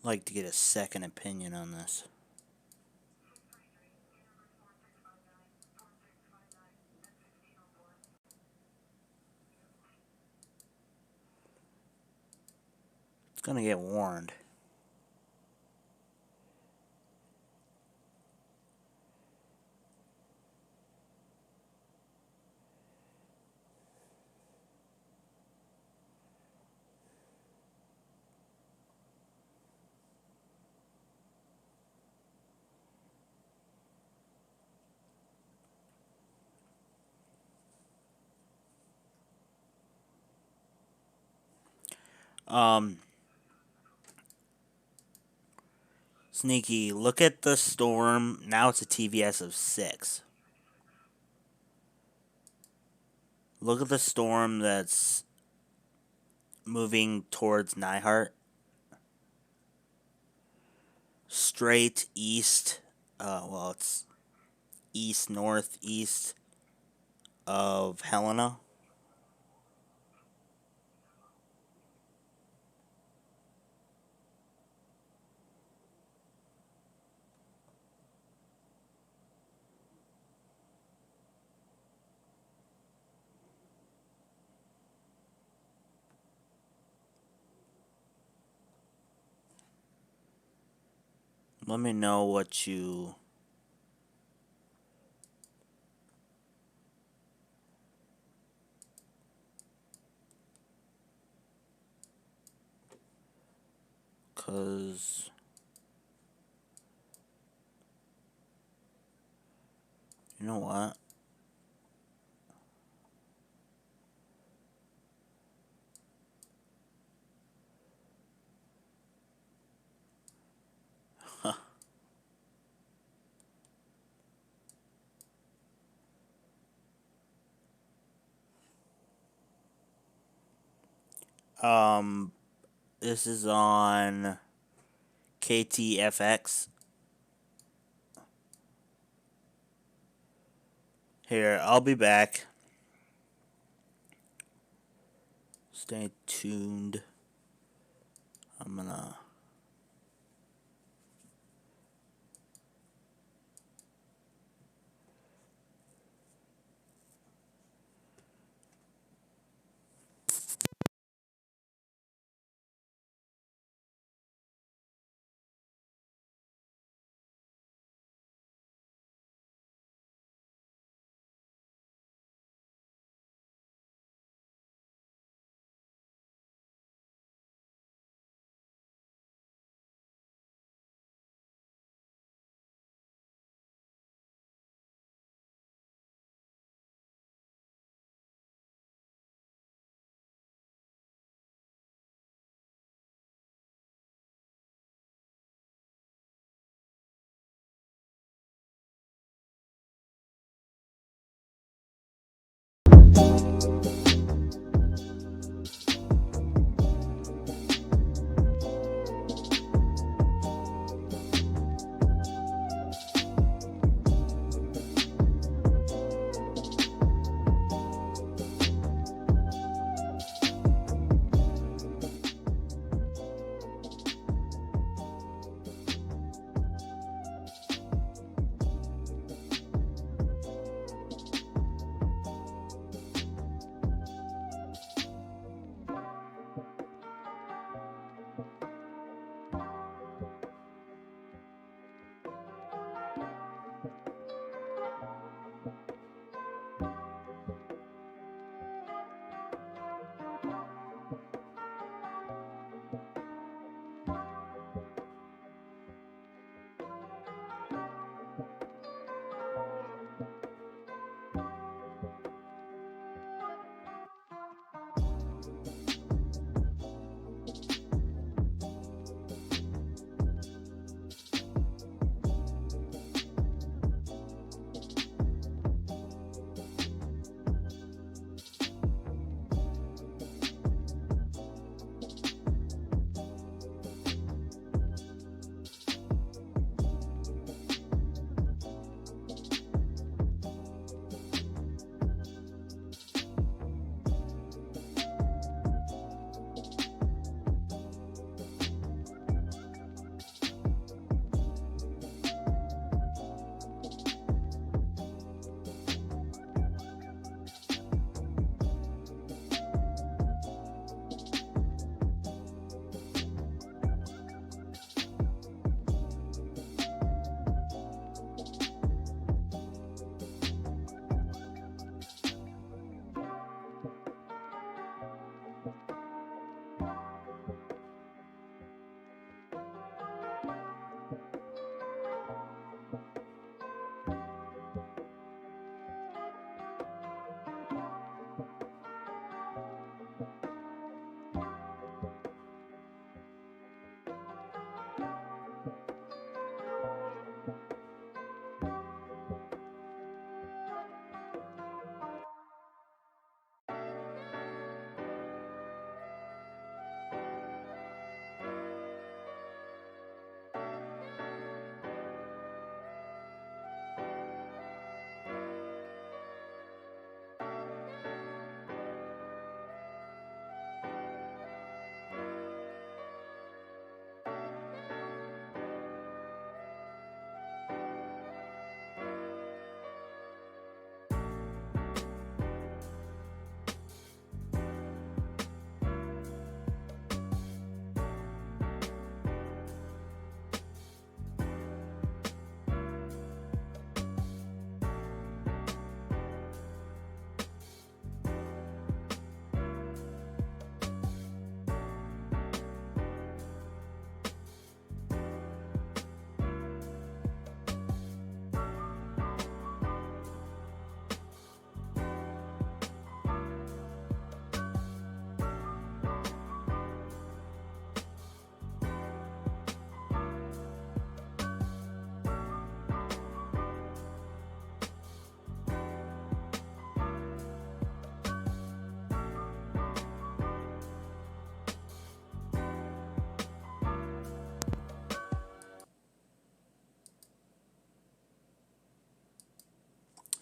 Like to get a second opinion on this. It's gonna get warned. Um, Sneaky, look at the storm. Now it's a TVS of 6. Look at the storm that's moving towards Nyhart. Straight east. Well, it's east, northeast of Helena. Let me know what you. Because. You know what? um, this is on KTFX. Here, I'll be back. Stay tuned. I'm gonna.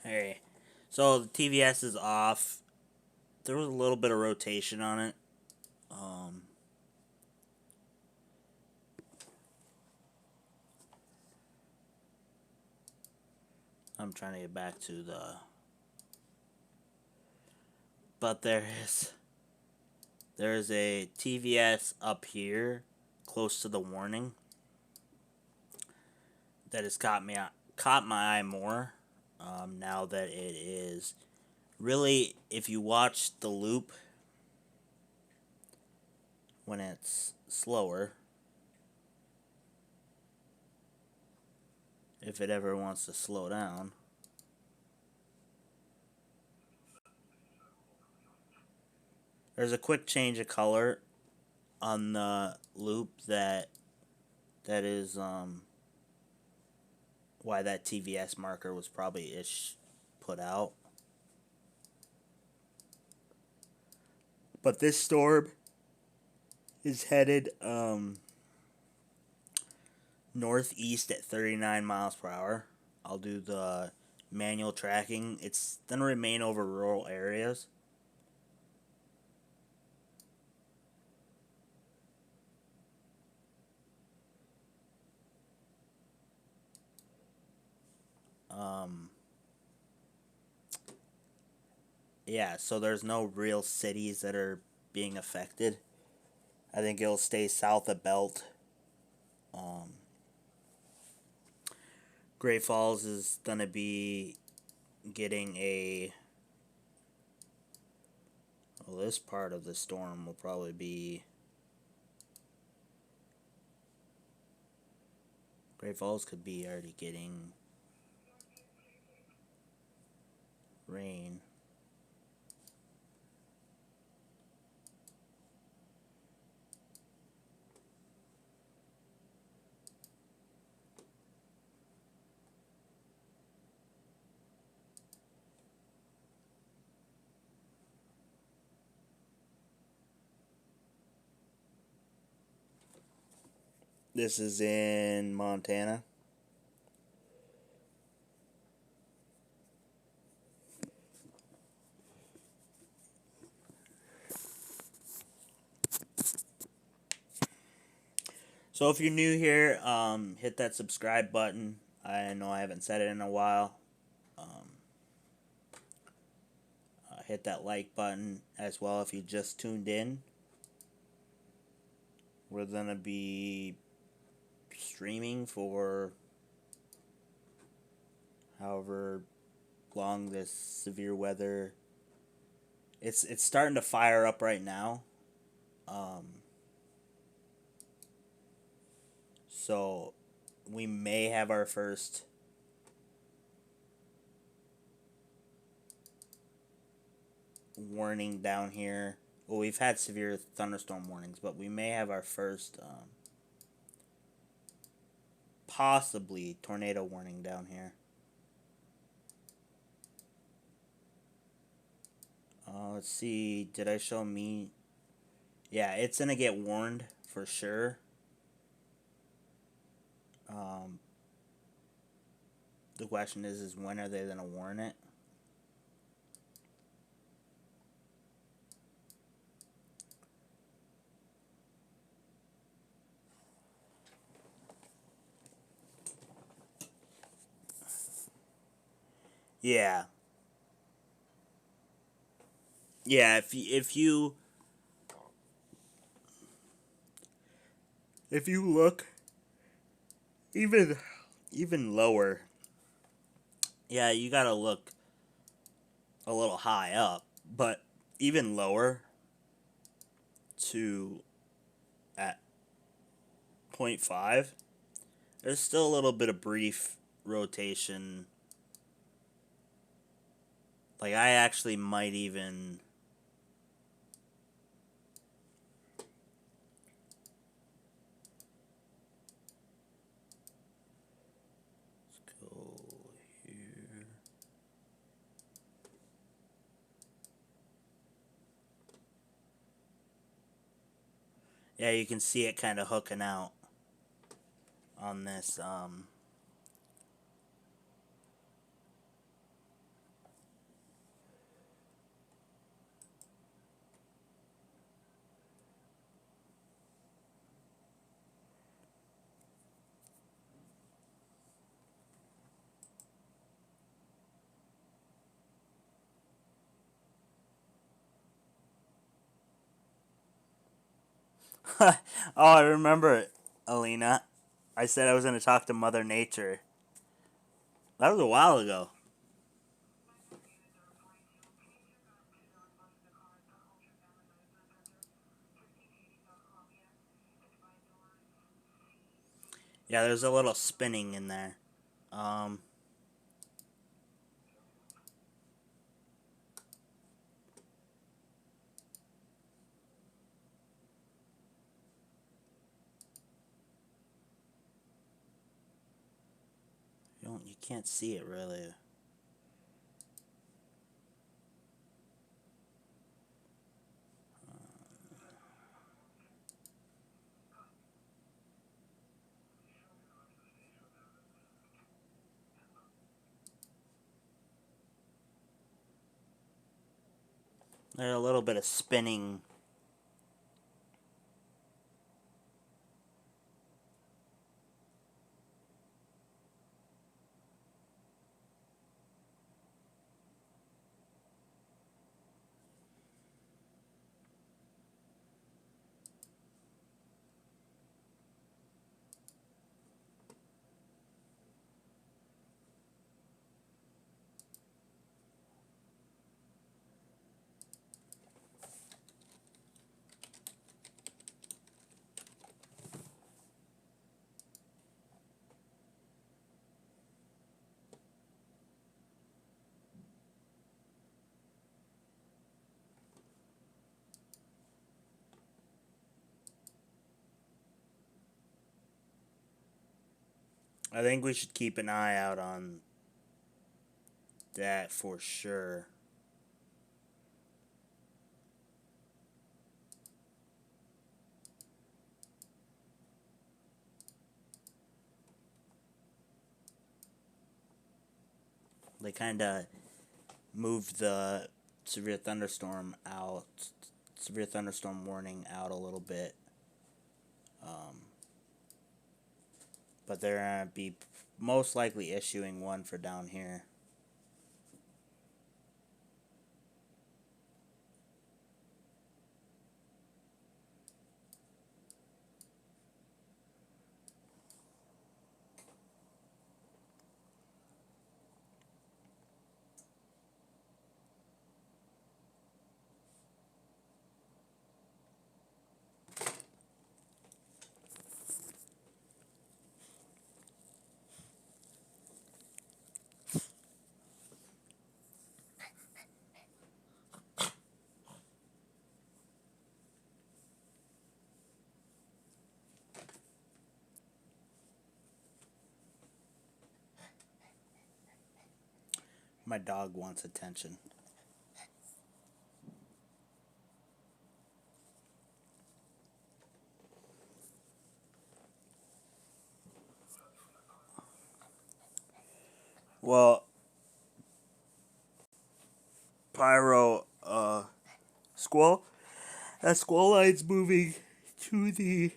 Hey, so the TVS is off. There was a little bit of rotation on it. Um, I'm trying to get back to the. But there's a TVS up here, close to the warning, that has caught my eye more. Now that it is really, if you watch the loop when it's slower, if it ever wants to slow down, there's a quick change of color on the loop that is why that TVS marker was probably put out. But this storm is headed northeast at 39 miles per hour. I'll do the manual tracking. It's gonna remain over rural areas. Yeah, so there's no real cities that are being affected. I think it'll stay south of Belt. Um, Great Falls is gonna be getting a. Well, this part of the storm will probably be. Great Falls could be already getting rain. This is in Montana. So if you're new here, hit that subscribe button. I know I haven't said it in a while. Hit that like button as well if you just tuned in. We're going to be streaming for however long this severe weather. It's starting to fire up right now. So we may have our first warning down here. Well, we've had severe thunderstorm warnings, but we may have our first possibly tornado warning down here. Let's see. Did I show me? Yeah, it's gonna get warned for sure. The question is when are they gonna warn it? Yeah. Yeah, if you look even lower, yeah, you gotta look a little high up, but even lower to at 0.5, there's still a little bit of brief rotation. Like I actually might even go here. Yeah, you can see it kind of hooking out on this. Oh, I remember it, Alina. I said I was going to talk to Mother Nature. That was a while ago. Yeah, there's a little spinning in there. Um, you can't see it really. There's a little bit of spinning. I think we should keep an eye out on that for sure. They kind of moved the severe thunderstorm out, severe thunderstorm warning out a little bit. But they're going to be most likely issuing one for down here. My dog wants attention. Well, Pyro, Squall, that Squall line's moving to the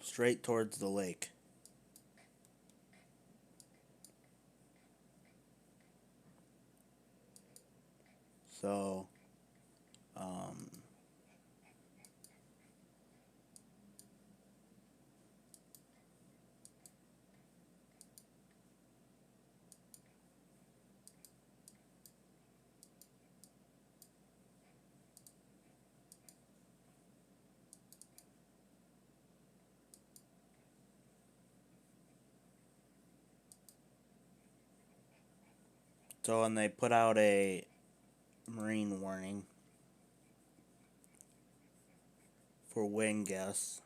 straight towards the lake. So, and they put out a marine warning for wind gusts.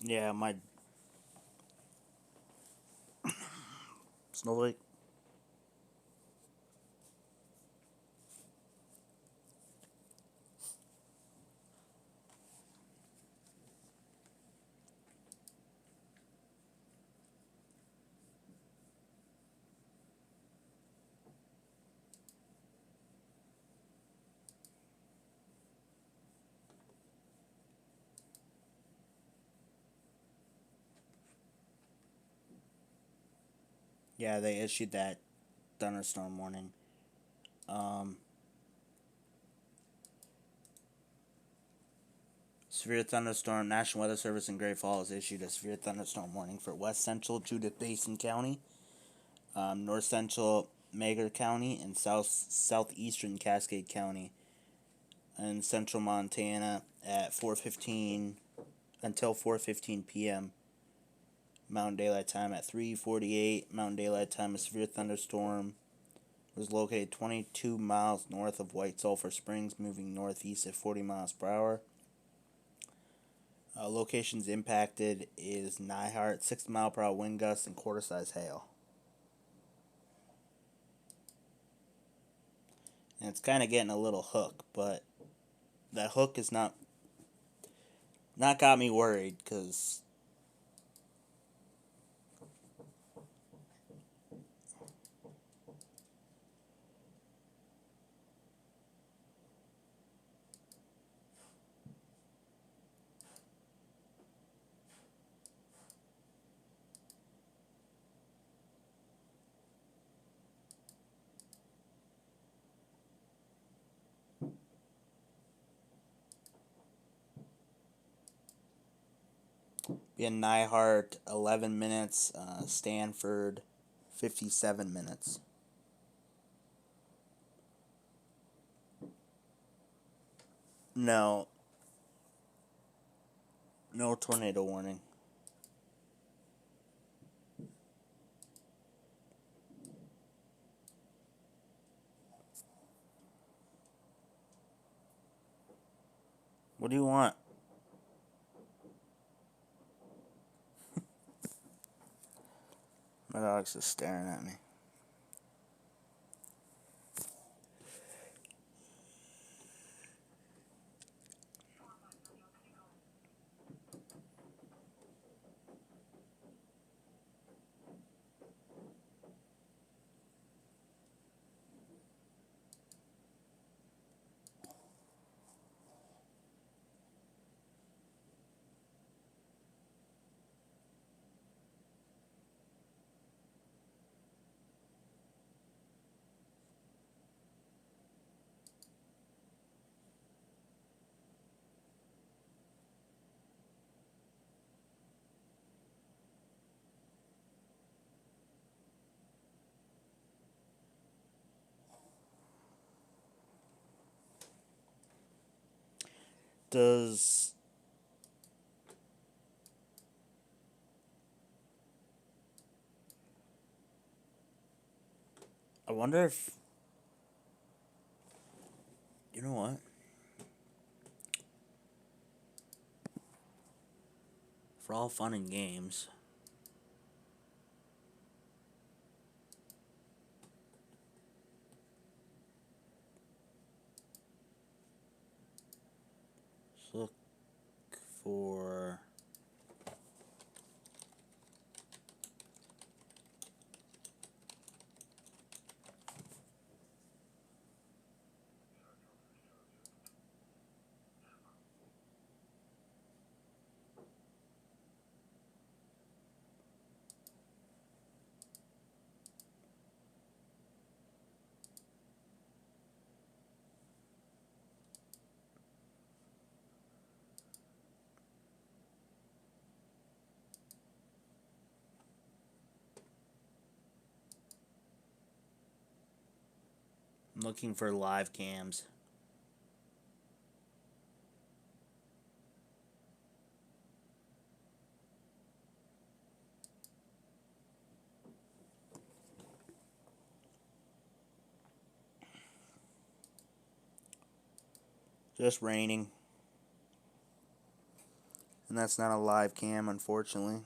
Yeah, my Snow Lake. Yeah, they issued that thunderstorm warning. Severe thunderstorm. National Weather Service in Great Falls issued a severe thunderstorm warning for West Central Judith Basin County, North Central Meagher County, and Southeastern Cascade County, and Central Montana at 4:15 until 4:15 p.m. Mountain Daylight Time. At 3:48 Mountain Daylight Time, a severe thunderstorm was located 22 miles north of White Sulphur Springs, moving northeast at 40 miles per hour. Locations impacted is Nyhart, 60 mile per hour wind gusts, and quarter size hail. And it's kind of getting a little hook, but that hook is not got me worried, because We had Nyhart 11 minutes, Stanford 57 minutes. No. No tornado warning. What do you want? My dog's just staring at me. Does I wonder if you know what? For all fun and games, let's look for I'm looking for live cams. Just raining. And that's not a live cam, unfortunately.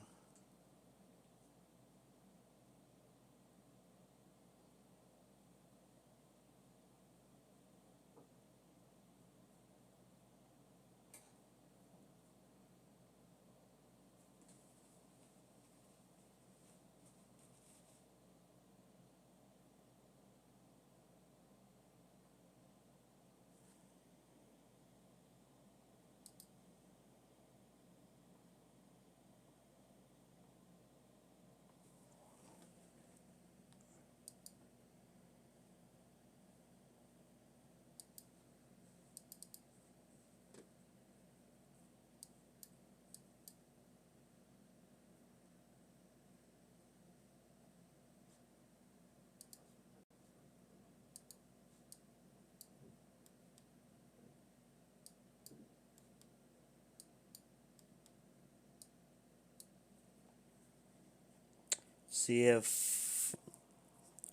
See if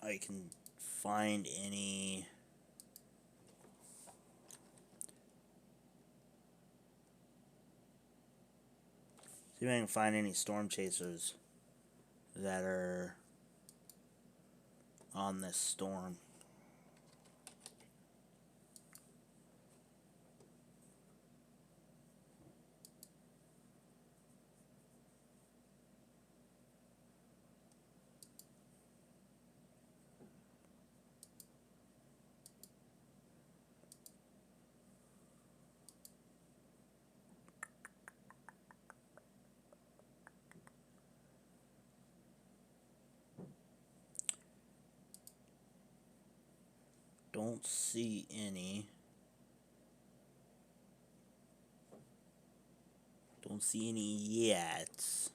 I can find any. See if I can find any storm chasers that are on this storm. Don't see any. Don't see any yet.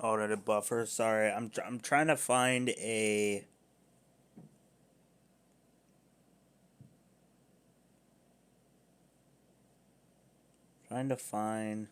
Oh, did it buffer? Sorry, I'm trying to find a. Trying to find.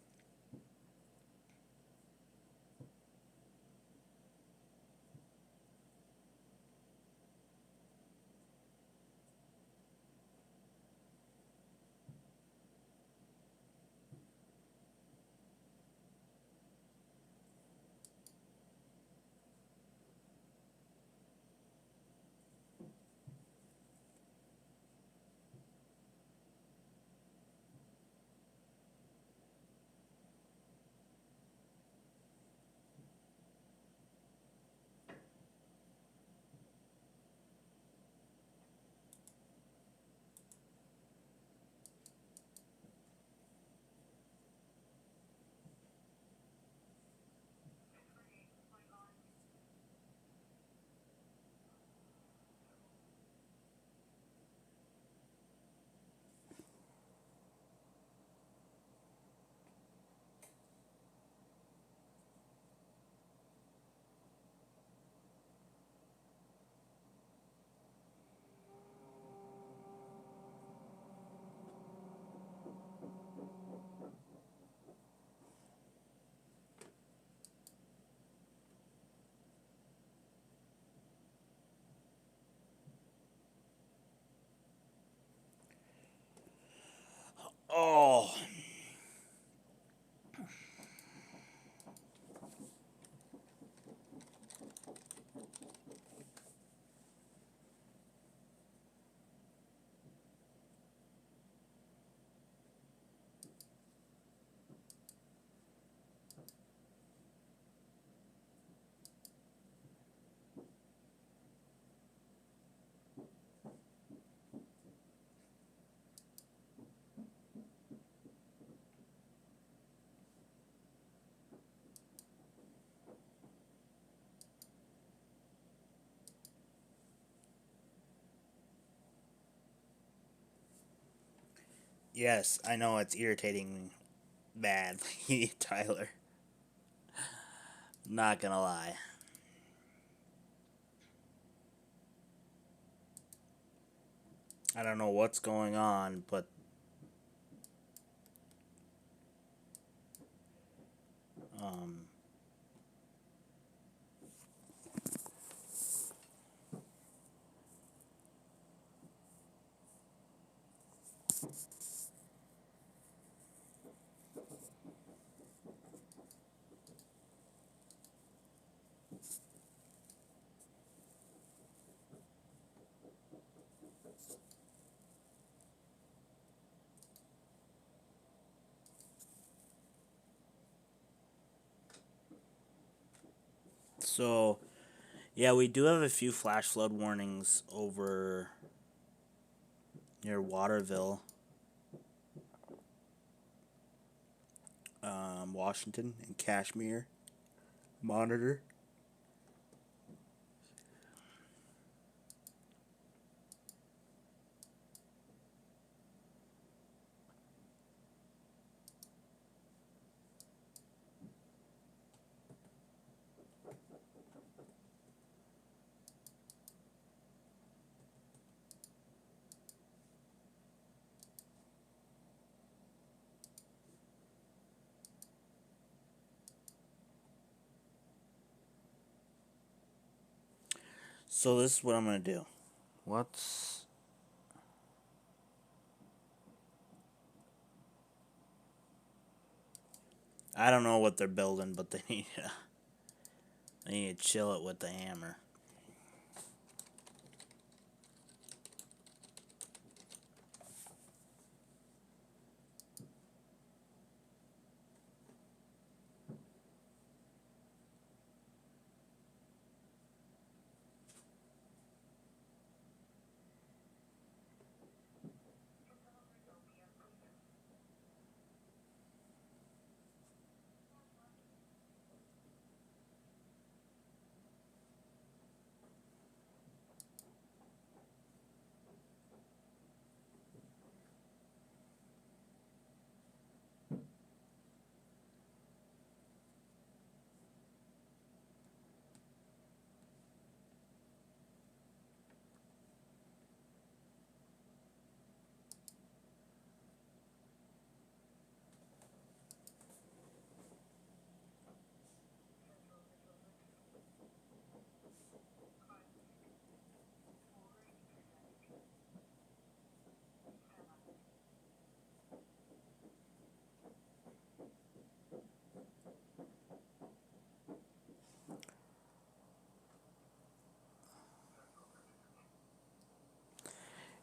Oh. Yes, I know it's irritating badly, Tyler. Not gonna lie. I don't know what's going on, but um so yeah, we do have a few flash flood warnings over near Waterville, Washington, and Kashmir. Monitor. So this is what I'm gonna do. What's... I don't know what they're building, but they need to chill it with the hammer.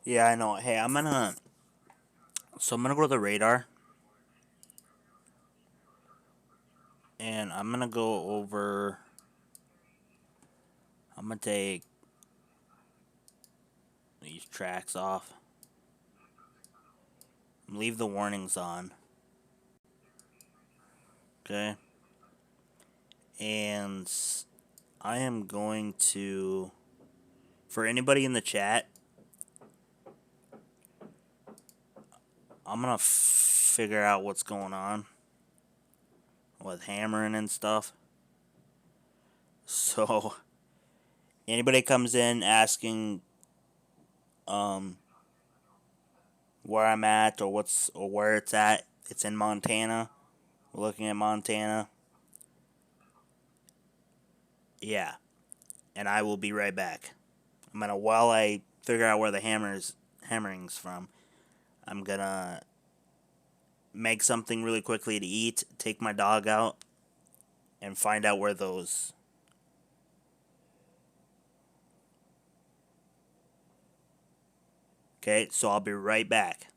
Yeah, I know. Hey, So I'm gonna go to the radar. And I'm gonna go over... I'm gonna take these tracks off. Leave the warnings on. Okay. And I am going to... For anybody in the chat, I'm gonna figure out what's going on with hammering and stuff. So, anybody comes in asking where I'm at or where it's at, it's in Montana. We're looking at Montana. Yeah. And I will be right back. While I figure out where the hammering's from, I'm gonna make something really quickly to eat, take my dog out, and find out where those... Okay, so I'll be right back.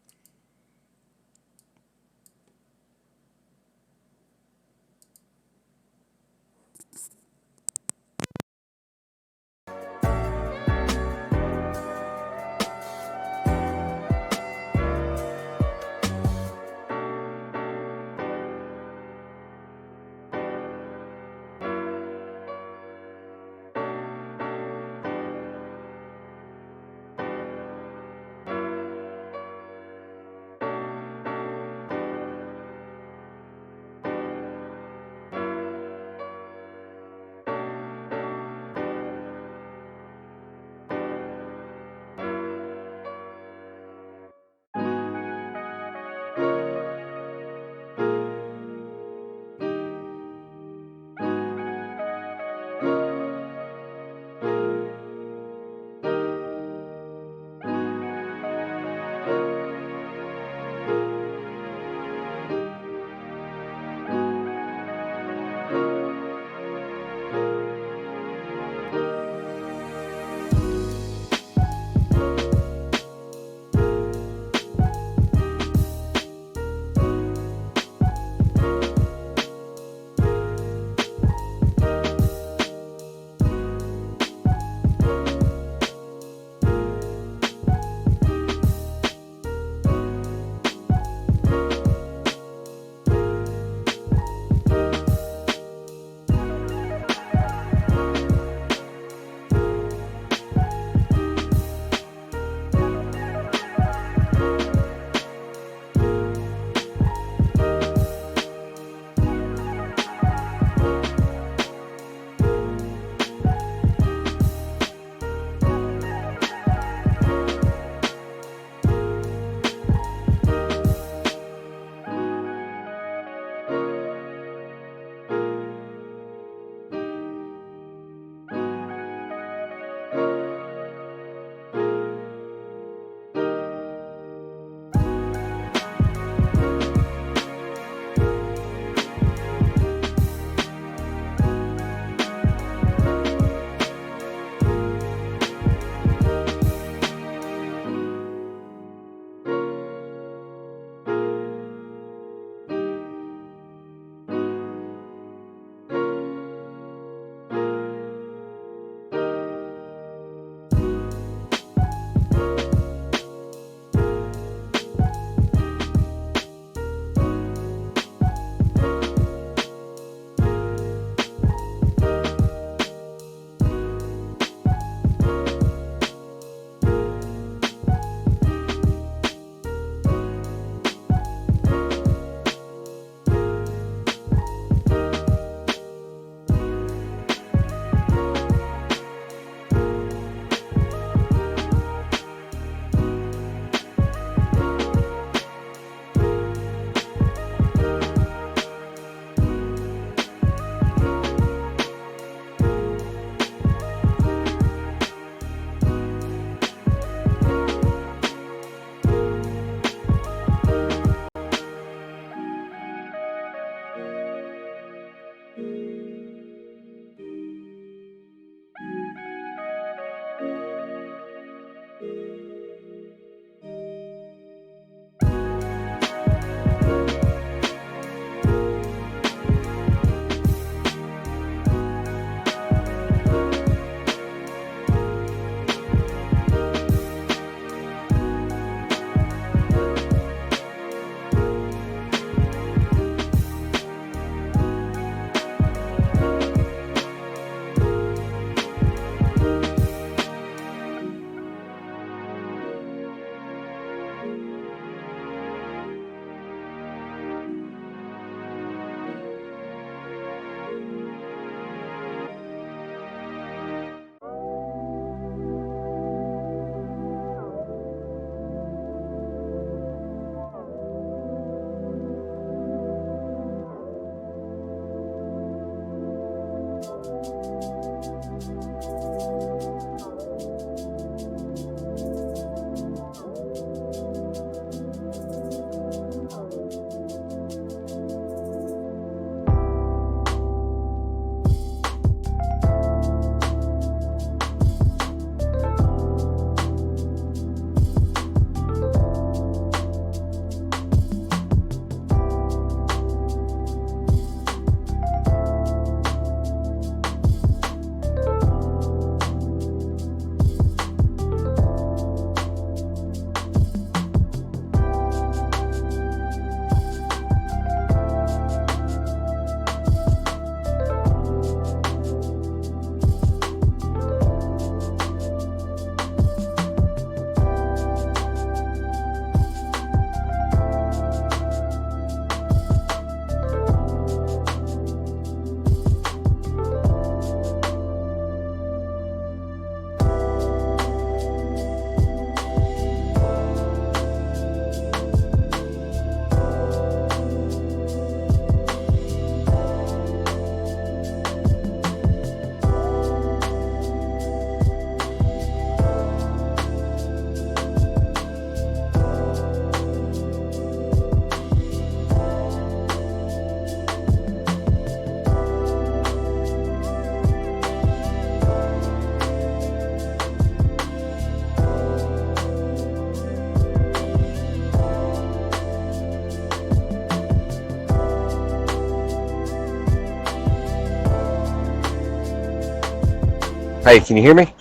Hey, can you hear me?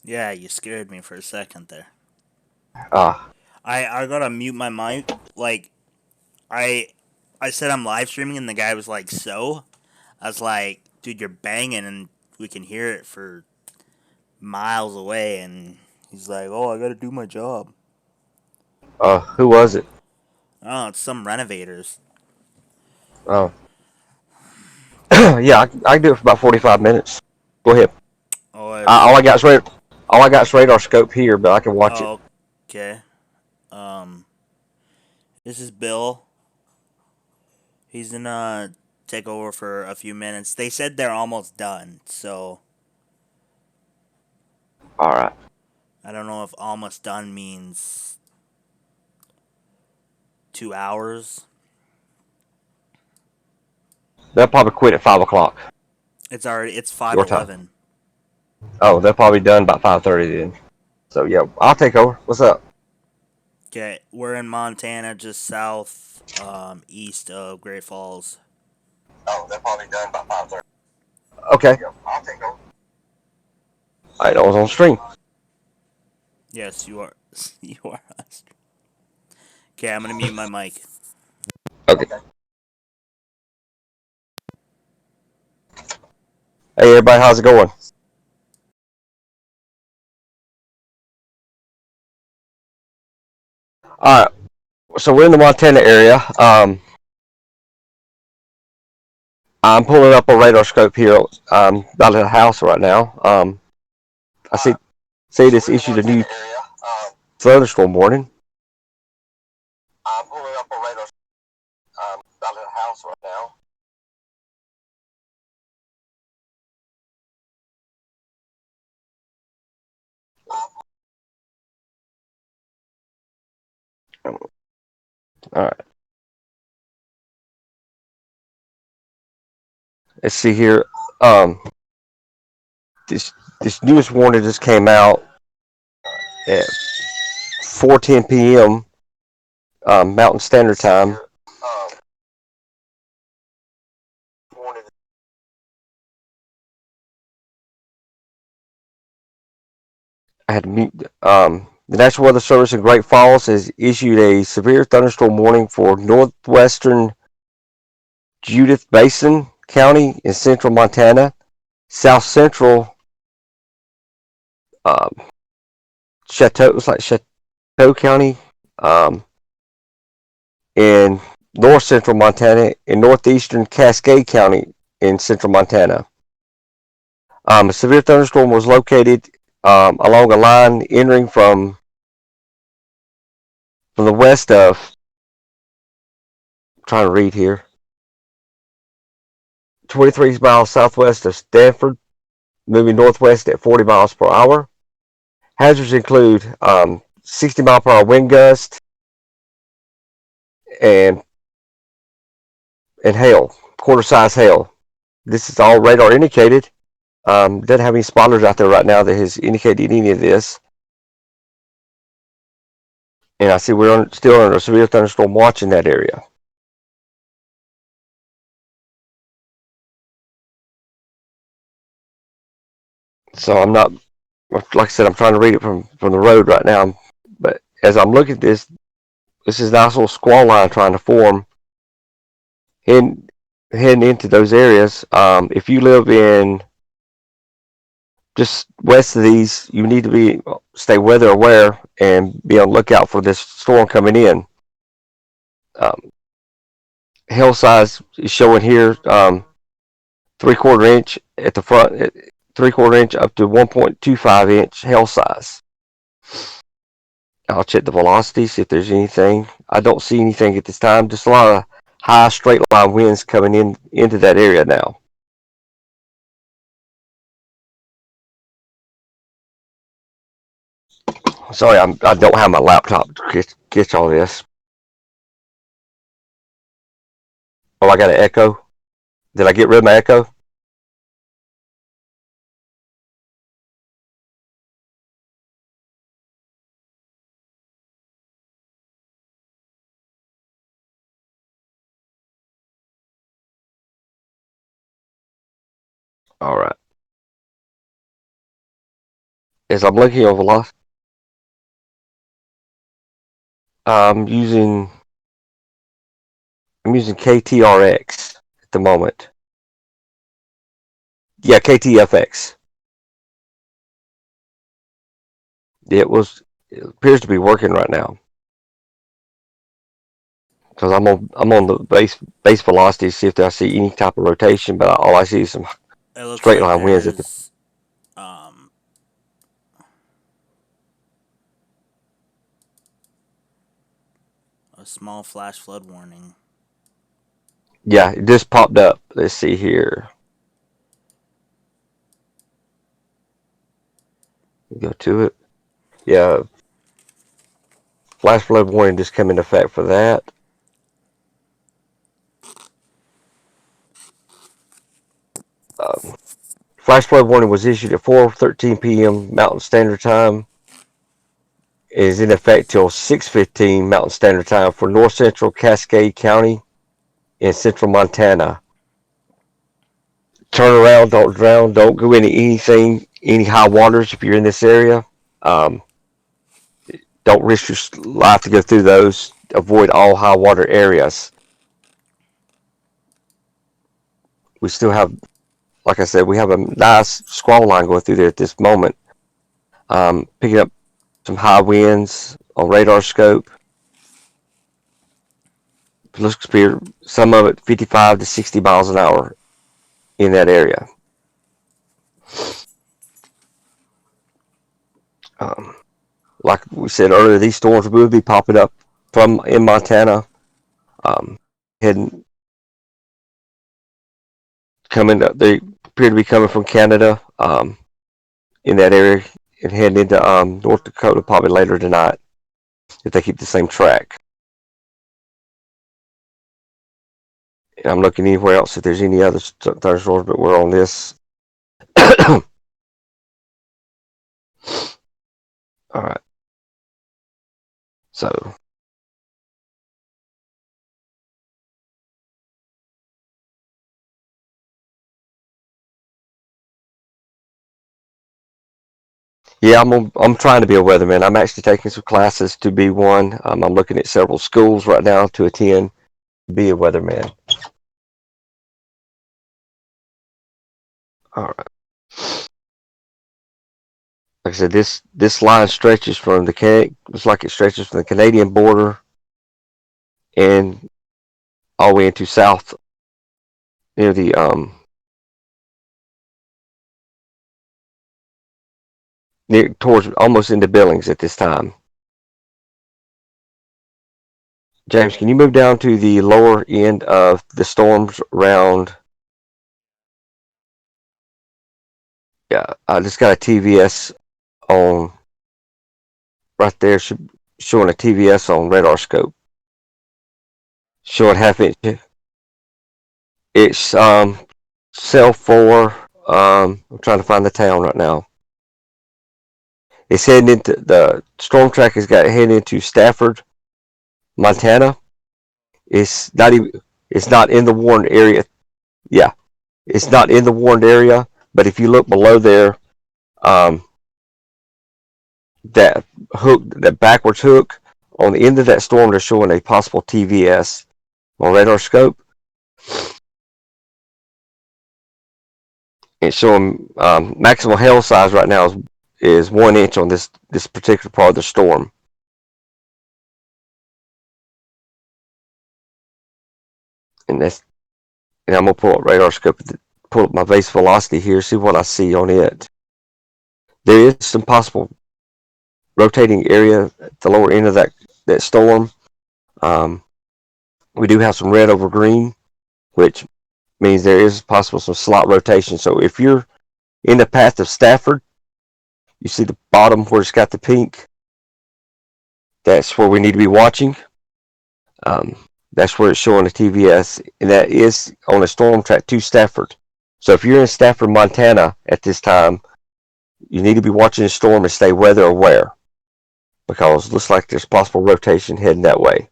Yeah, you scared me for a second there. Uh, I gotta mute my mic. Like I I said I'm live streaming, and the guy was like, "So?" I was like, "Dude, you're banging, and we can hear it for miles away." And he's like, "Oh, I gotta do my job." who was it? Oh, it's some renovators. Oh, yeah, I can do it for about 45 minutes. Go ahead. Oh, All I got is all I got is radar scope here, but I can watch it. oh, okay. Um, this is Bill. He's gonna take over for a few minutes. They said they're almost done, so All right. I don't know if almost done means 2 hours. They'll probably quit at 5 o'clock It's five your time. eleven. Oh, they're probably done about 5:30 then. So yeah, I'll take over. What's up? Okay, we're in Montana, just south, east of Great Falls. Oh, they're probably done by 5:30. Okay. Yeah, I'll take over. I was on stream. Yes, you are. You are. Okay, I'm gonna mute my mic. Okay. Hey everybody, how's it going? All right. So we're in the Montana area. I'm pulling up a radar scope here. Out of the house right now. I see this issued a new thunderstorm warning. I'm pulling up a radar out of the house right now. All right. Let's see here. Um, this newest warning just came out at 4:10 p.m. Mountain Standard Time. I had to mute. The National Weather Service in Great Falls has issued a severe thunderstorm warning for northwestern Judith Basin County in central Montana, south central um, Chateau, it's like Chateau County, um, in north central Montana, and northeastern Cascade County in central Montana. A severe thunderstorm was located along a line entering from the west of, I'm trying to read here, 23 miles southwest of Stanford, moving northwest at 40 miles per hour. Hazards include 60 mile per hour wind gust and hail, quarter size hail. This is all radar indicated. Doesn't have any spotters out there right now that has indicated any of this. And I see we're still under a severe thunderstorm watch in that area. So I'm not, like I said, I'm trying to read it from the road right now. But as I'm looking at this is a nice little squall line trying to form heading into those areas. If you live in just west of these, you need to stay weather aware and be on lookout for this storm coming in. Hail size is showing here 3/4 inch at the front, 3/4 inch up to 1.25 inch hail size. I'll check the velocity, see if there's anything. I don't see anything at this time. Just a lot of high straight line winds coming into that area now. Sorry, I don't have my laptop to catch all this. Oh, I got an echo. Did I get rid of my echo? All right. As I'm looking over velocity, I'm using KTRX at the moment. Yeah, KTFX. It appears to be working right now because I'm on the base velocity to see if I see any type of rotation, but all I see is some It looks straight like line winds at the. there's um, a small flash flood warning. Yeah, it just popped up. Let's see here. Go to it. Yeah, flash flood warning just came into effect for that. Um, Flash flood warning was issued at 4:13 p.m. Mountain Standard Time. It is in effect till 6:15 Mountain Standard Time for north central Cascade County in central Montana. Turn around, don't drown, don't go into any high waters if you're in this area. Um, don't risk your life to go through those. Avoid all high water areas. We still have, like I said, we have a nice squall line going through there at this moment. Picking up some high winds on radar scope. Looks to be some of it 55 to 60 miles an hour in that area. Um, like we said earlier, these storms will be popping up from in Montana, heading coming. They appear to be coming from Canada in that area and heading into North Dakota probably later tonight if they keep the same track. And I'm looking anywhere else if there's any other thunderstorms, but we're on this. All right. So yeah, I'm trying to be a weatherman. I'm actually taking some classes to be one. I'm looking at several schools right now to attend to be a weatherman. All right. Like I said, this line stretches from looks like it stretches from the Canadian border and all the way into south near the near towards almost into Billings at this time. James, can you move down to the lower end of the storms around? Yeah, I just got a TVS on right there, showing a TVS on radar scope, showing half inch. It's cell 4. I'm trying to find the town right now. It's heading into the storm track has got heading into Stafford, Montana. It's not even. It's not in the warned area. Yeah, it's not in the warned area. But if you look below there, um, that hook, that backwards hook on the end of that storm, they're showing a possible TVS on radar scope. It's showing maximum hail size right now is 1 inch on this particular part of the storm. And I'm gonna pull up radar scope, pull up my base velocity here, see what I see on it. There is some possible rotating area at the lower end of that storm. We do have some red over green, which means there is possible some slot rotation. So if you're in the path of Stafford, you see the bottom where it's got the pink. That's where we need to be watching. That's where it's showing the TVS, and that is on a storm track to Stafford. So if you're in Stafford, Montana at this time, you need to be watching the storm and stay weather aware because it looks like there's possible rotation heading that way.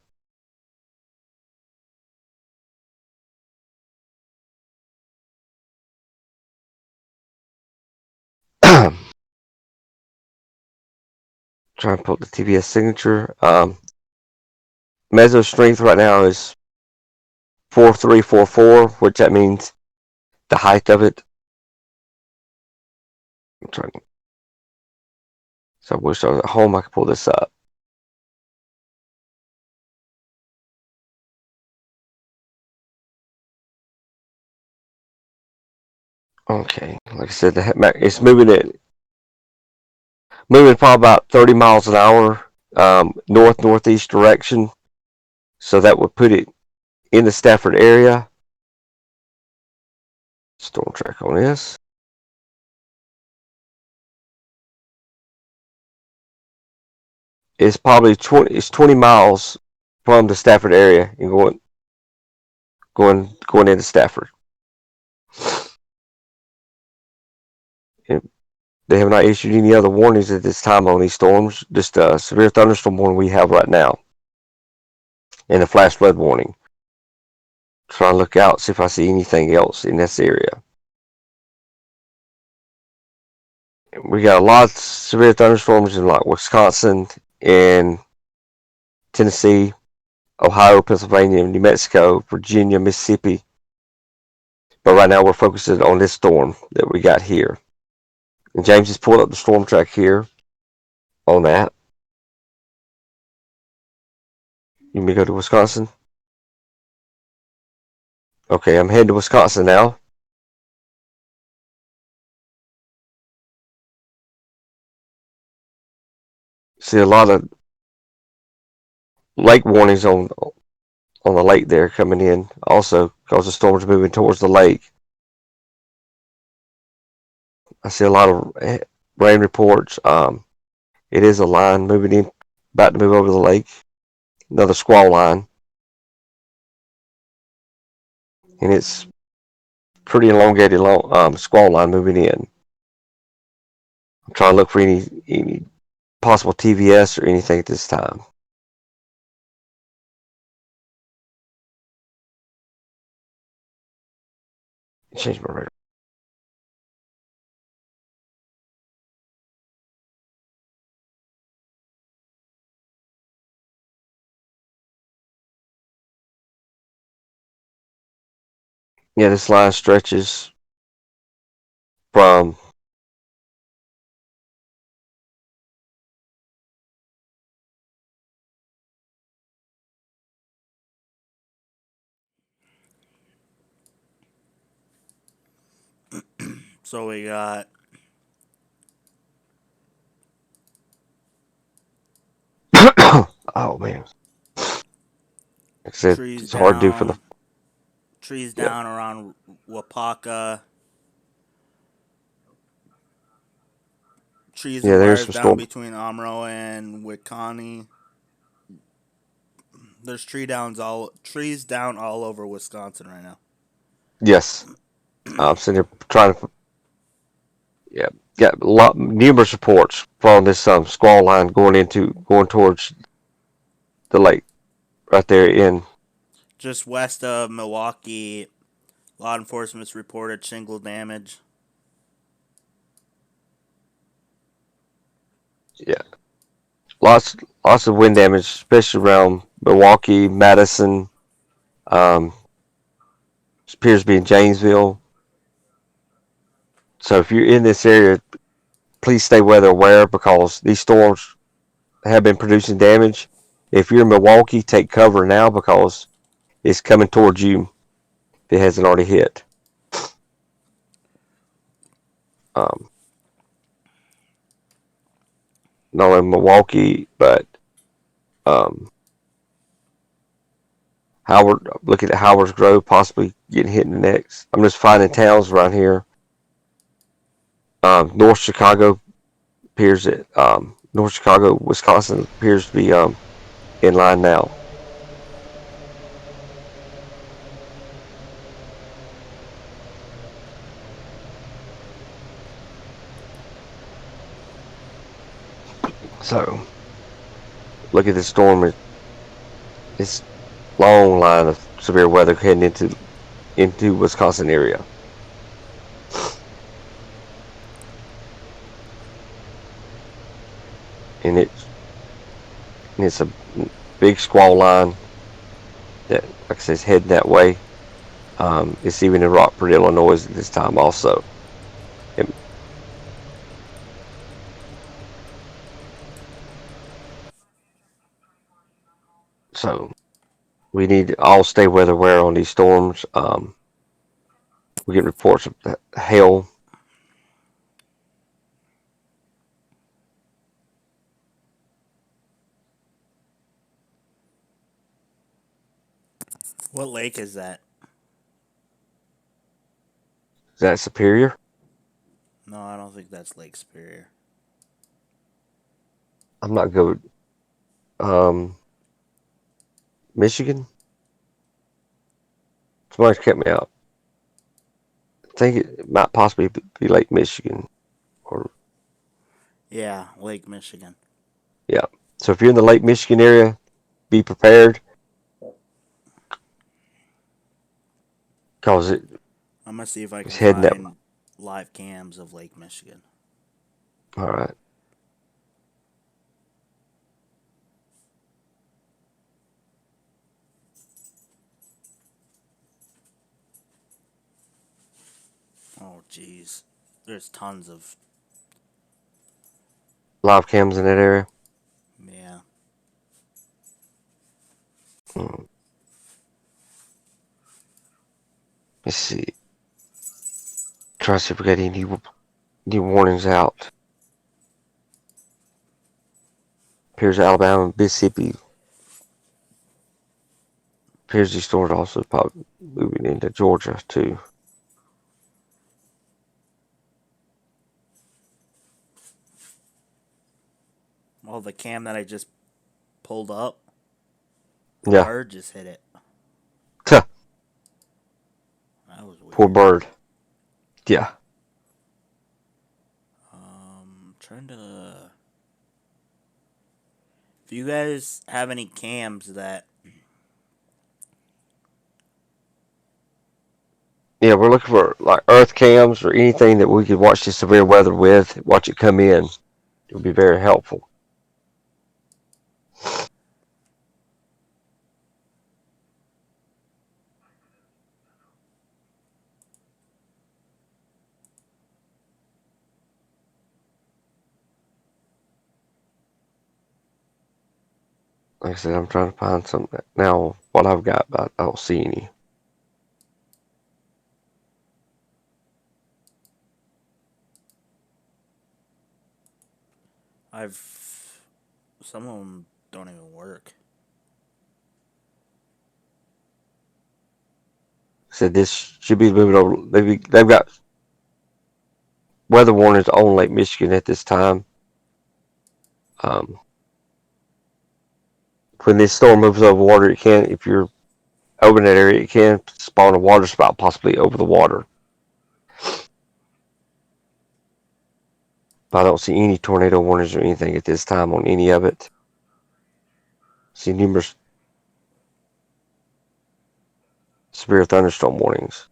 Try and pull up the TVS signature. Meso strength right now is 4344, which that means the height of it. I'm trying. So I wish I was at home. I could pull this up. Okay, like I said, it's moving probably about 30 miles an hour, northeast direction. So that would put it in the Stafford area. Storm track on this. It's probably 20 miles from the Stafford area and going into Stafford. And they have not issued any other warnings at this time on these storms. Just a severe thunderstorm warning we have right now, and a flash flood warning. Try and look out, see if I see anything else in this area. We got a lot of severe thunderstorms in like Wisconsin and Tennessee, Ohio, Pennsylvania, New Mexico, Virginia, Mississippi. But right now we're focusing on this storm that we got here. And James has pulled up the storm track here on that. You may go to Wisconsin. Okay, I'm heading to Wisconsin now. See a lot of lake warnings on the lake there coming in also because the storm's moving towards the lake. I see a lot of rain reports. It is a line moving in, about to move over the lake. Another squall line. And it's pretty elongated squall line moving in. I'm trying to look for any possible TVS or anything at this time. Change my radar. Yeah, this line stretches from So we got oh man. Like I said, trees it's hard to do for the down around Wapaka. Trees and there's wires some down storm. between Omro and Wiconi. There's trees down all over Wisconsin right now. Yes. I'm sitting here trying to got numerous reports from this squall line going towards the lake right there in Just west of Milwaukee, law enforcement's reported shingle damage. lots of wind damage, especially around Milwaukee, Madison, appears to be in Janesville. So if you're in this area, please stay weather aware because these storms have been producing damage. If you're in Milwaukee, take cover now because it's coming towards you if it hasn't already hit. Not only Milwaukee, but Howard. Looking at Howard's Grove possibly getting hit in the next. I'm just finding towns around here. North Chicago appears that North Chicago, Wisconsin appears to be in line now. So, look at this storm. It's long line of severe weather heading into Wisconsin area. And it's and it's a big squall line that, like I said, is heading that way. It's even in Rockford, Illinois at this time also. It, so we need to all stay weather aware on these storms. We get reports of hail. What lake is that? Is that Superior? No, I don't think that's Lake Superior. I'm not good. Michigan? Somebody's kept me out. I think it might possibly be Lake Michigan. Or Yeah, Lake Michigan. yeah. So if you're in the Lake Michigan area, be prepared because I'm gonna see if I it's can heading that. find live cams of Lake Michigan. All right. Oh, jeez. There's tons of. Live cams in that area. Yeah. Mm. Let's see. Try to see if we got any new warnings out. Appears Alabama, Mississippi. Appears these storms also probably moving into Georgia too. Well, the cam that I just pulled up, the Yeah. bird just hit it. Tuh, That was poor weird. bird. Yeah. Trying to. If you guys have any cams that. Yeah, we're looking for like earth cams or anything that we could watch the severe weather with, watch it come in. It would be very helpful. Like I said, I'm trying to find something now. What I've got, but I don't see any. I've. Some of them don't even work. Said this should be moving over. They've got weather warnings on Lake Michigan at this time. Um, when this storm moves over water, it can, if you're over in that area, it can spawn a water spout possibly over the water. But I don't see any tornado warnings or anything at this time on any of it. See numerous severe thunderstorm warnings.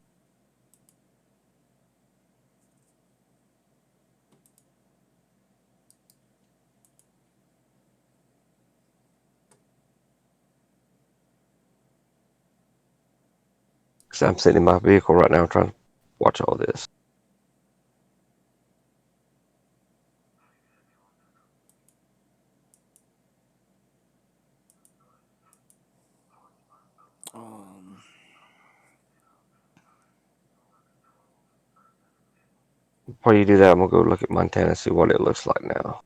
So I'm sitting in my vehicle right now trying to watch all this. Um, Before you do that, I'm gonna go look at Montana, see what it looks like now.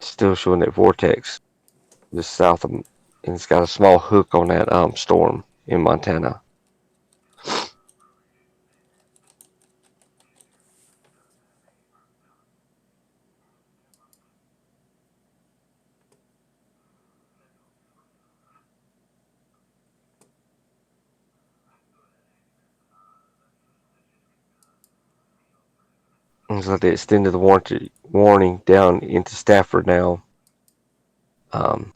Still showing that vortex just south of, and it's got a small hook on that storm in Montana. Looks like they extended the warning down into Stafford now. Um,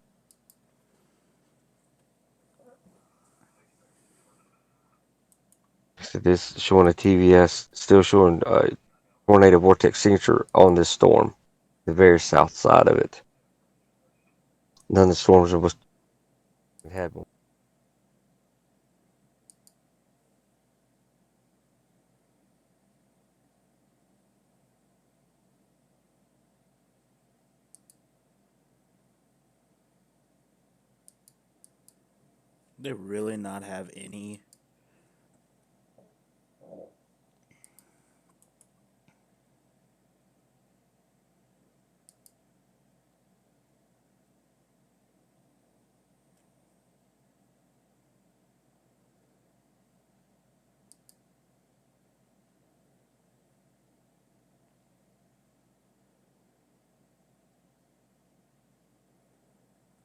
So this is showing a TVS, still showing tornado vortex signature on this storm, the very south side of it. None of the storms was had one. They really not have any.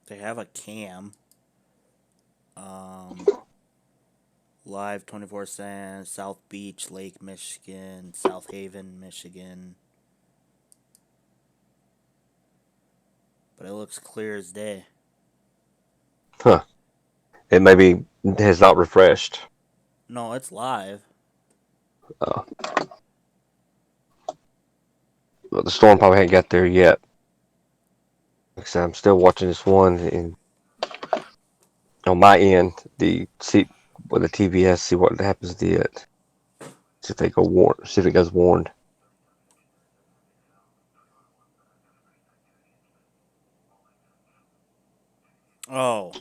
They have a cam. Live 24/7, South Beach, Lake Michigan, South Haven, Michigan. But it looks clear as day. Huh. It maybe has not refreshed. No, it's live. Uh, but the storm probably ain't got there yet. Like I said, I'm still watching this one and on my end, the see with the TVS, see what happens to it. See if they go warn. See if it goes warned. Oh,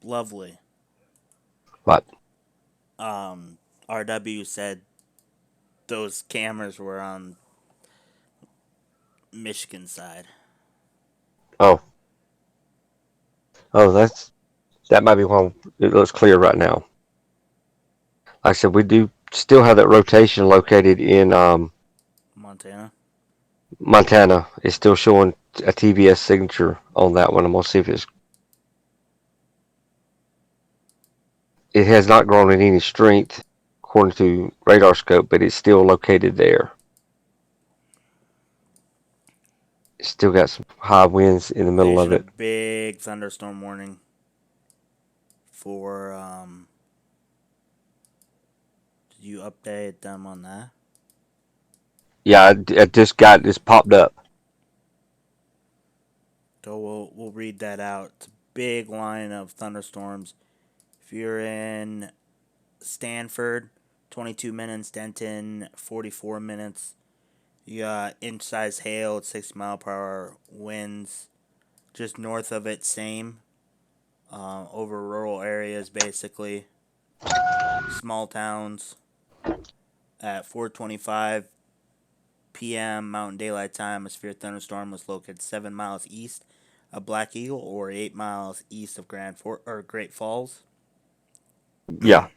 lovely. But RW said those cameras were on Michigan side. oh, that might be why it looks clear right now. Like I said, we do still have that rotation located in Montana. Montana. It's still showing a TVS signature on that one. I'm gonna see if it has not grown in any strength according to radar scope, but it's still located there. It's still got some high winds in the They middle of issued a it. big thunderstorm warning for did you update them on that? Yeah, I just got this popped up. So we'll read that out. It's a big line of thunderstorms. If you're in Stanford, 22 minutes, Denton, 44 minutes. You got inch size hail at 60-mile-per-hour winds. Just north of it, same. Over rural areas, basically. Small towns. At 4:25 p.m. Mountain Daylight Time, a severe thunderstorm was located 7 miles east of Black Eagle or 8 miles east of Great Falls. Yeah,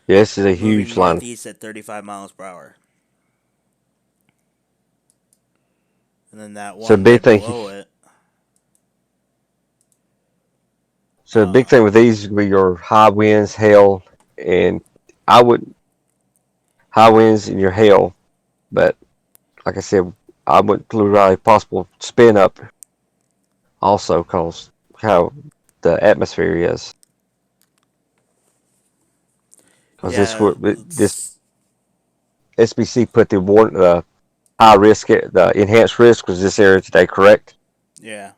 yeah, this is a Moving huge line. northeast at 35 miles per hour. And then that So one big right thing. below it. So the big thing with these is with your high winds, hail, and I would high winds and your hail, but like I said, I wouldn't include possible spin up also because how the atmosphere is. Because Yeah, this SBC put the high risk, the enhanced risk was this area today, correct? yeah.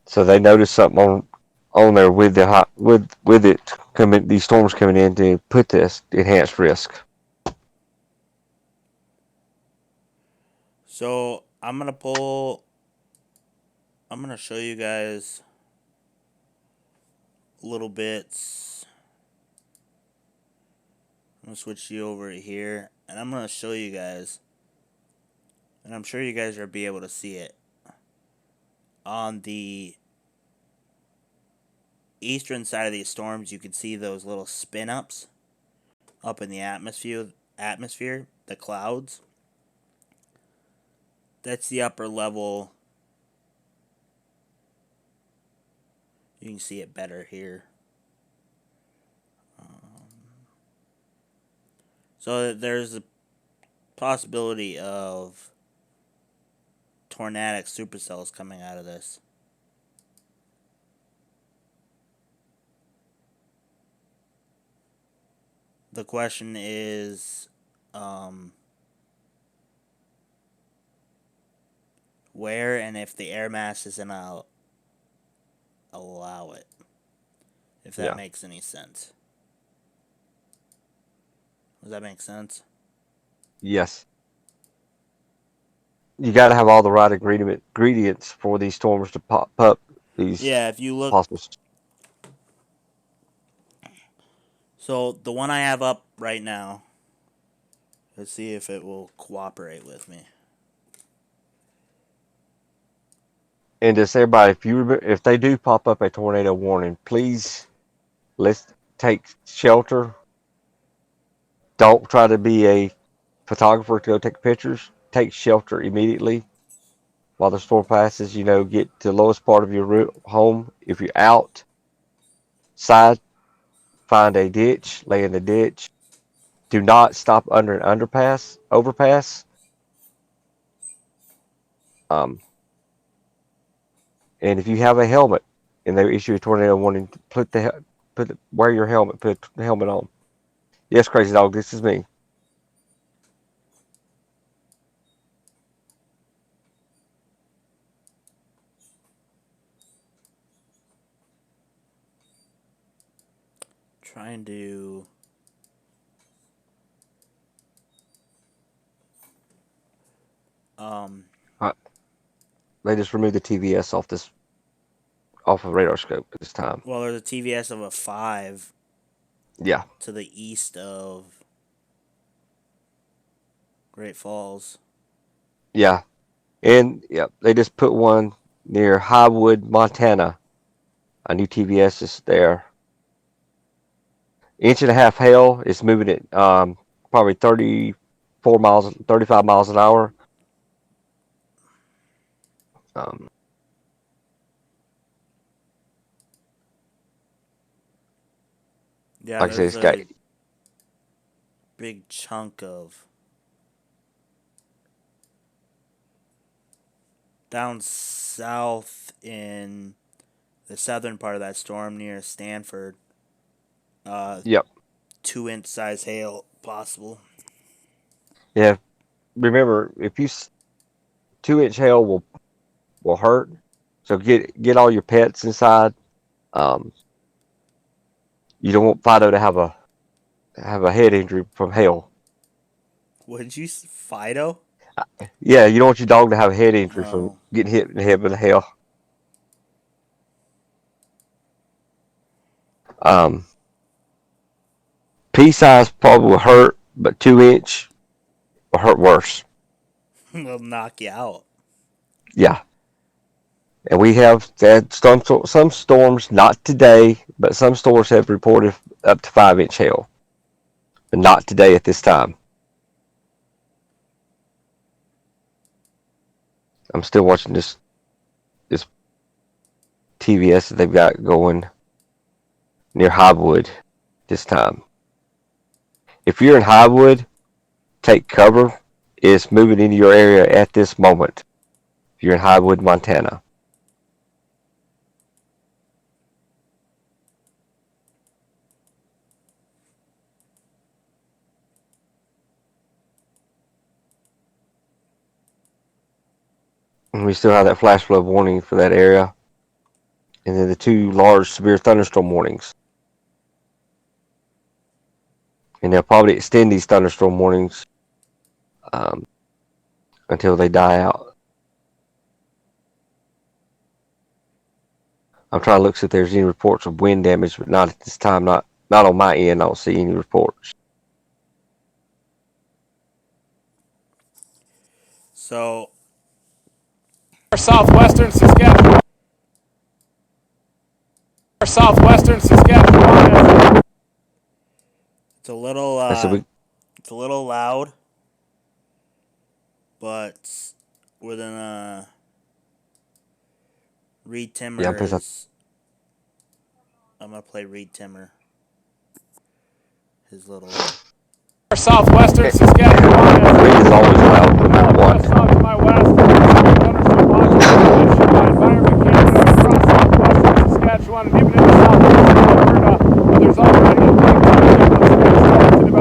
So they noticed something on there with the high, with it coming, these storms coming in to put this enhanced risk. So I'm gonna show you guys little bits. I'm gonna switch you over here, and I'm gonna show you guys, and I'm sure you guys will be able to see it on the eastern side of these storms. You can see those little spin ups up in the atmosphere, the clouds. That's the upper level. You can see it better here. So there's a possibility of tornadic supercells coming out of this. the question is, um, where and if the air mass is gonna allow it. If that Yeah. makes any sense. Does that make sense? Yes. You got to have all the right ingredients for these storms to pop up. These Yeah, if you look. possible. So, the one I have up right now, let's see if it will cooperate with me. And just everybody, if they do pop up a tornado warning, please let's take shelter. Don't try to be a photographer to go take pictures. Take shelter immediately while the storm passes. Get to the lowest part of your home. If you're outside, find a ditch, lay in the ditch. Do not stop under an overpass. Um, and if you have a helmet and they issue a tornado warning, wear your helmet. Put the helmet on. Yes, Crazy Dog, this is me. Trying to. They just removed the TVS off of radar scope at this time. Well, there's a TVS of a 5 Yeah, to the east of Great Falls. yeah, and yeah, they just put one near Highwood, Montana. A new TVS is there. Inch and a half hail is moving at probably 35 miles an hour. Um, Yeah, like I said, there's it's got a big chunk of down south in the southern part of that storm near Stanford. Yep. 2-inch size hail possible. Yeah. Remember, if 2-inch hail will hurt, so get all your pets inside. You don't want Fido to have a head injury from hail. What did you Fido? Yeah, you don't want your dog to have a head injury from Oh. getting hit in the head with the hail. Pea size probably will hurt, but 2-inch will hurt worse. Will knock you out. Yeah. And we have had some storms, not today, but some storms have reported up to 5-inch hail. But not today at this time. I'm still watching this TVS that they've got going near Highwood this time. If you're in Highwood, take cover. It's moving into your area at this moment. If you're in Highwood, Montana. And we still have that flash flood warning for that area. And then the 2 large severe thunderstorm warnings. And they'll probably extend these thunderstorm warnings until they die out. I'm trying to look see if there's any reports of wind damage, but not at this time. Not on my end. I don't see any reports. So Southwestern Saskatchewan. Southwestern Saskatchewan. it's a little it's a little loud, but within Reed Timmer Yeah, I'm gonna play Reed Timmer. His little Southwestern Saskatchewan. Wind is always loud, no matter what. South to my west. Thunderstorm watch issued by Environment Canada across southwestern Saskatchewan and even into southwestern Alberta. There's already a big thunderstorm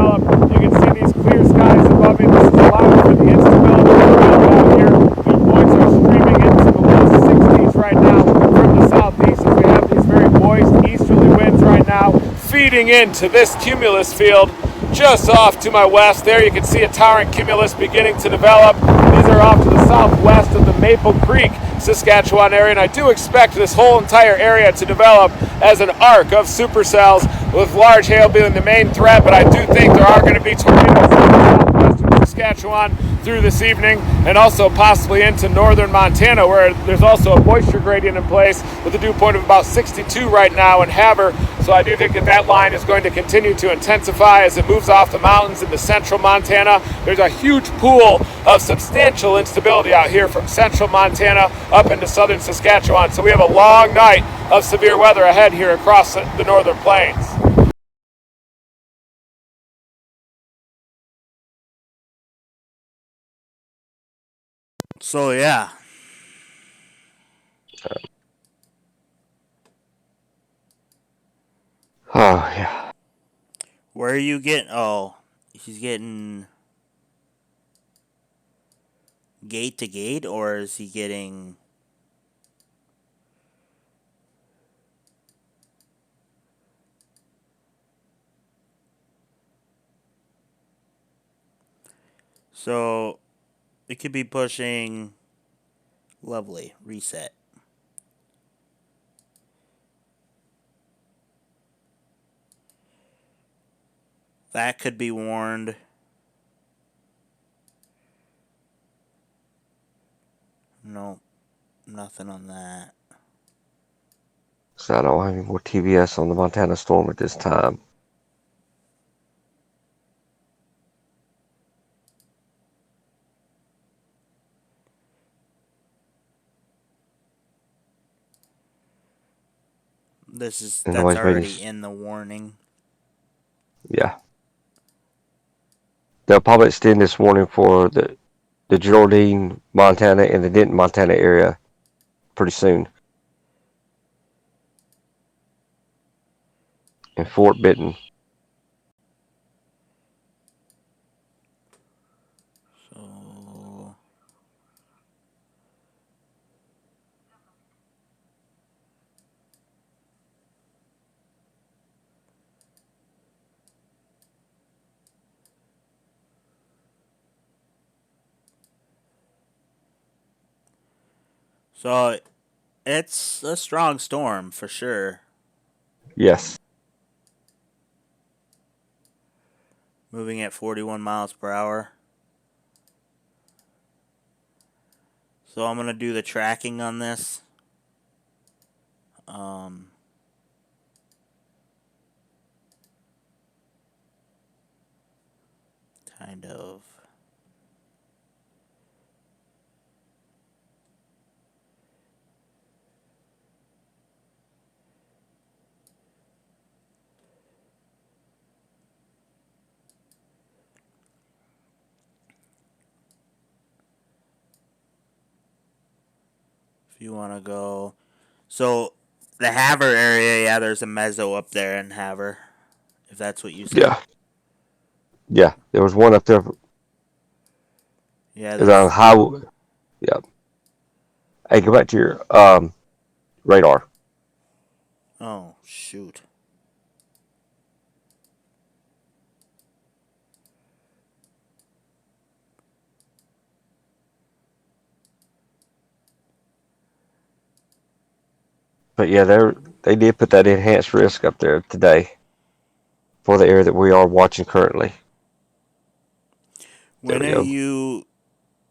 southeast as we have these very moist easterly winds right now feeding into this cumulus field just off to my west. There you can see a towering cumulus beginning to develop. These are off to the southwest of the Maple Creek, Saskatchewan area, and I do expect this whole entire area to develop as an arc of supercells, with large hail being the main threat, but I do think there are going to be tornadoes in the southwestern Saskatchewan through this evening, and also possibly into northern Montana, where there's also a moisture gradient in place with a dew point of about 62 right now in Havre. So I do think that line is going to continue to intensify as it moves off the mountains into central Montana. There's a huge pool of substantial instability out here from central Montana up into southern Saskatchewan. So we have a long night of severe weather ahead here across the northern plains. So yeah. Oh, yeah. Where are you getting? Oh, he's getting gate to gate, or is he getting? So it could be pushing. Lovely. Reset. That could be warned. No, nothing on that. So I don't have any more TVS on the Montana storm at this time. That's noise already ratings. in the warning. Yeah. They'll probably extend this warning for the Jordan, Montana, and the Denton, Montana area pretty soon. And Fort Benton. So So it's a strong storm for sure. Yes. Moving at 41 miles per hour. So I'm going to do the tracking on this. Kind of. If you want to go. So the Havre area, yeah, there's a mezzo up there in Havre. If that's what you said. Yeah. Yeah. There was one up there. Yeah, Is on highway. Yeah. Hey, go back to your radar. Oh, shoot. But yeah, they did put that enhanced risk up there today for the area that we are watching currently. When are you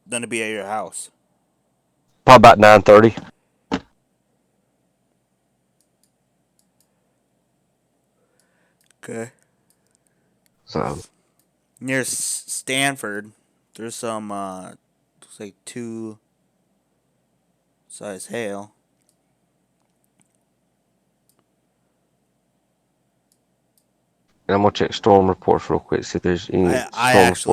going to be at your house? Probably about 9:30. Okay. So Near Stanford, there's some, looks like 2 size hail. and I'm gonna check storm reports real quick, see if there's any reports.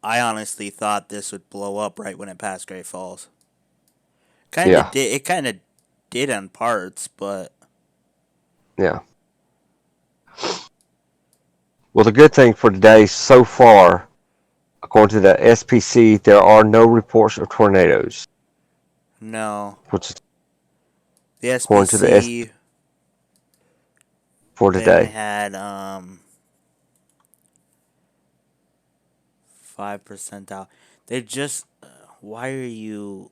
I honestly thought this would blow up right when it passed Great Falls. Did. It kind of did on parts, but yeah. Well, the good thing for today so far, according to the SPC, there are no reports of tornadoes. no. The according to the SPC for they only today. had 5% out. They just why are you?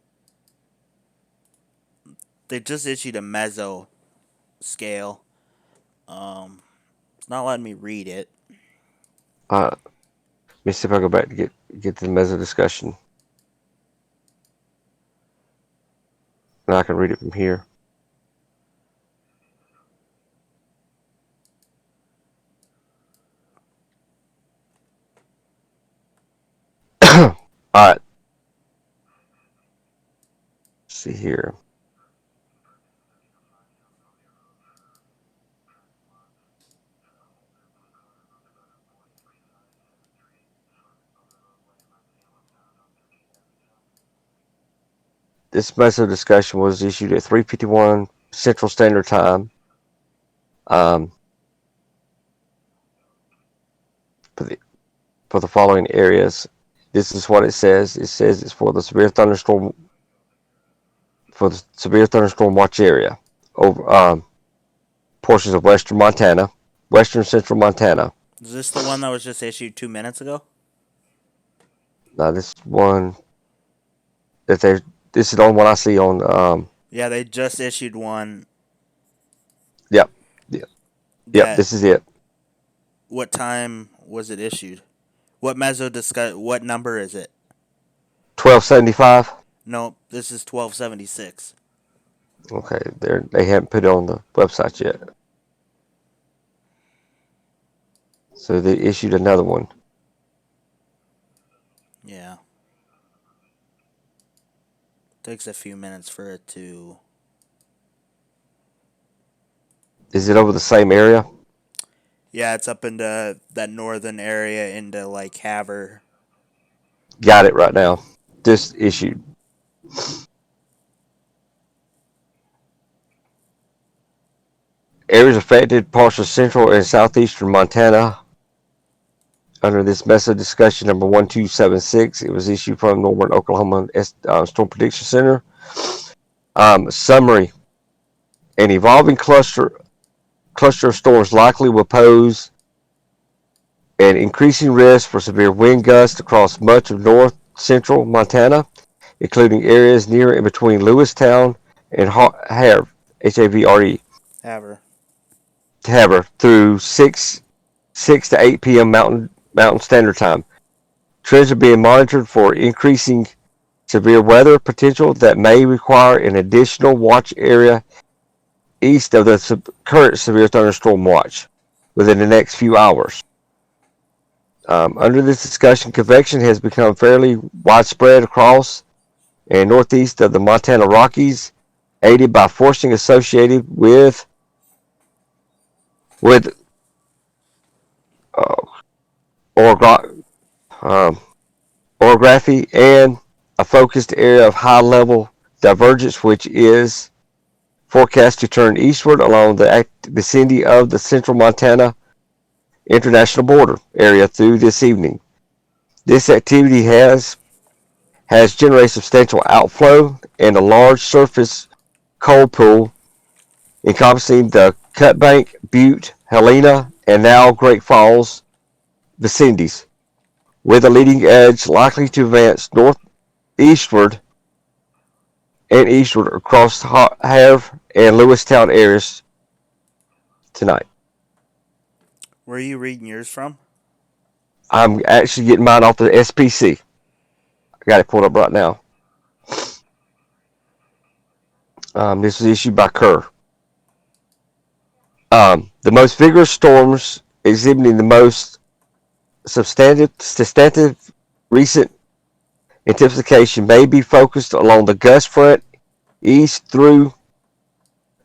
They just issued a meso scale. It's not letting me read it. Let me see if I go back to get to the meso discussion. And I can read it from here. All right. Let's see here. This meso discussion was issued at 3:51 Central Standard Time. For the following areas, this is what it says. It says it's for the severe thunderstorm watch area over portions of western Montana, western central Montana. Is this the one that was just issued 2 minutes ago? Now this one that they this is the only one I see on. Yeah, they just issued one. Yep. This is it. What time was it issued? What meso discuss? What number is it? 1275. No, this is 1276. Okay, they haven't put it on the website yet. So they issued another one. Yeah. Takes a few minutes for it to. Is it over the same area? Yeah, it's up into that northern area into like Haver. Got it right now. Just issued. Areas affected: partial central and southeastern Montana. Under this meso discussion number 1276, it was issued from Northern Oklahoma Storm Prediction Center. Summary: an evolving cluster of storms likely will pose an increasing risk for severe wind gusts across much of north central Montana, including areas near and between Lewistown and Havre, Havre, Havre, through 6 to 8 p.m. Mountain Standard Time. Trends are being monitored for increasing severe weather potential that may require an additional watch area east of the current severe thunderstorm watch within the next few hours. Under this discussion, convection has become fairly widespread across and northeast of the Montana Rockies, aided by forcing associated with orography and a focused area of high-level divergence, which is forecast to turn eastward along the vicinity of the central Montana international border area through this evening. This activity has generated substantial outflow and a large surface cold pool encompassing the Cutbank, Butte, Helena, and now Great Falls vicinities, with a leading edge likely to advance northeastward and eastward across Havre and Lewistown areas tonight. Where are you reading yours from? I'm actually getting mine off the SPC. I got it pulled up right now. This was issued by Kerr. The most vigorous storms exhibiting the most substantive recent intensification may be focused along the gust front east through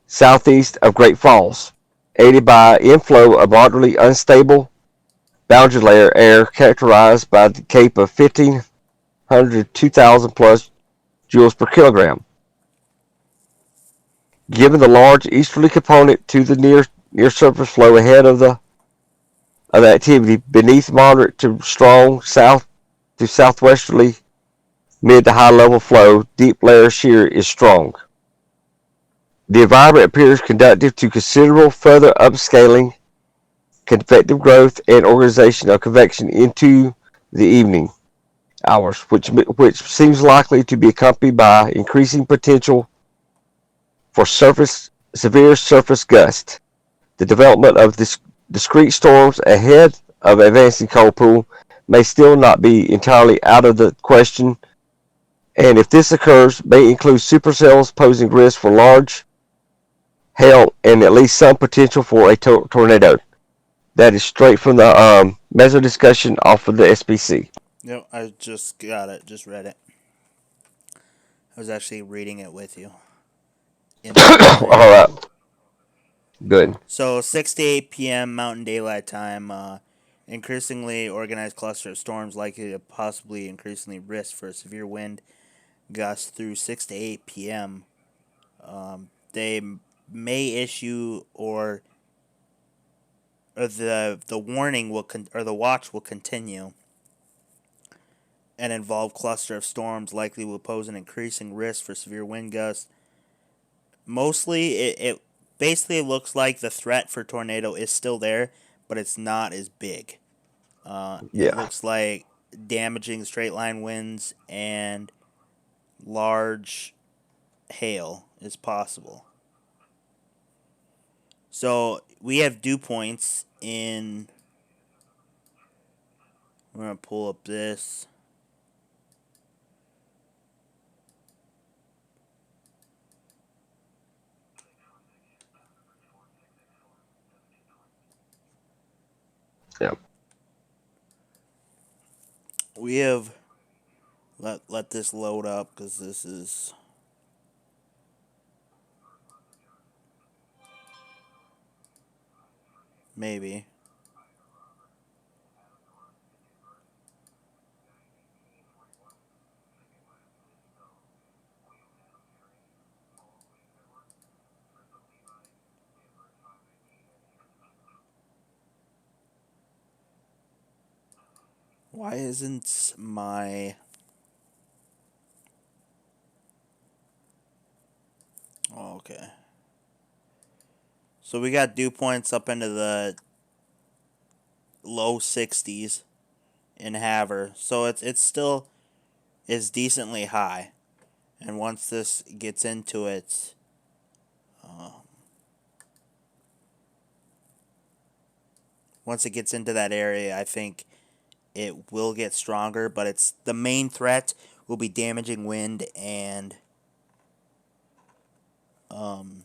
southeast of Great Falls, aided by inflow of moderately unstable boundary layer air characterized by the Cape of 1,500 to 2,000 plus joules per kilogram. Given the large easterly component to the near surface flow ahead of the activity, beneath moderate to strong south to southwesterly mid to high level flow, deep layer shear is strong. The environment appears conducive to considerable further upscaling, convective growth, and organization of convection into the evening hours, which seems likely to be accompanied by increasing potential for severe surface gusts. The development of discrete storms ahead of advancing cold pool may still not be entirely out of the question, and if this occurs, may include supercells posing risk for large hail and at least some potential for a tornado. That is straight from the meso discussion off of the SPC. Yep, I just got it. Just read it. I was actually reading it with you in the All morning. right, good. So 6 to 8 p.m. Mountain Daylight Time. Increasingly organized cluster of storms likely to possibly increasingly risk for severe wind gusts through 6 to 8 p.m. They may issue or the warning will or the watch will continue and involve cluster of storms likely will pose an increasing risk for severe wind gusts. Mostly, it basically looks like the threat for tornado is still there, but it's not as big. It Yeah, looks like damaging straight line winds and large hail is possible. So we have dew points in. We're gonna pull up this. yeah. We have let this load up because this is maybe. Why isn't my. Oh, okay. So we got dew points up into the low 60s in Havre. So it's still is decently high. And once this gets into it, uh, once it gets into that area, I think it will get stronger. But it's the main threat will be damaging wind and um,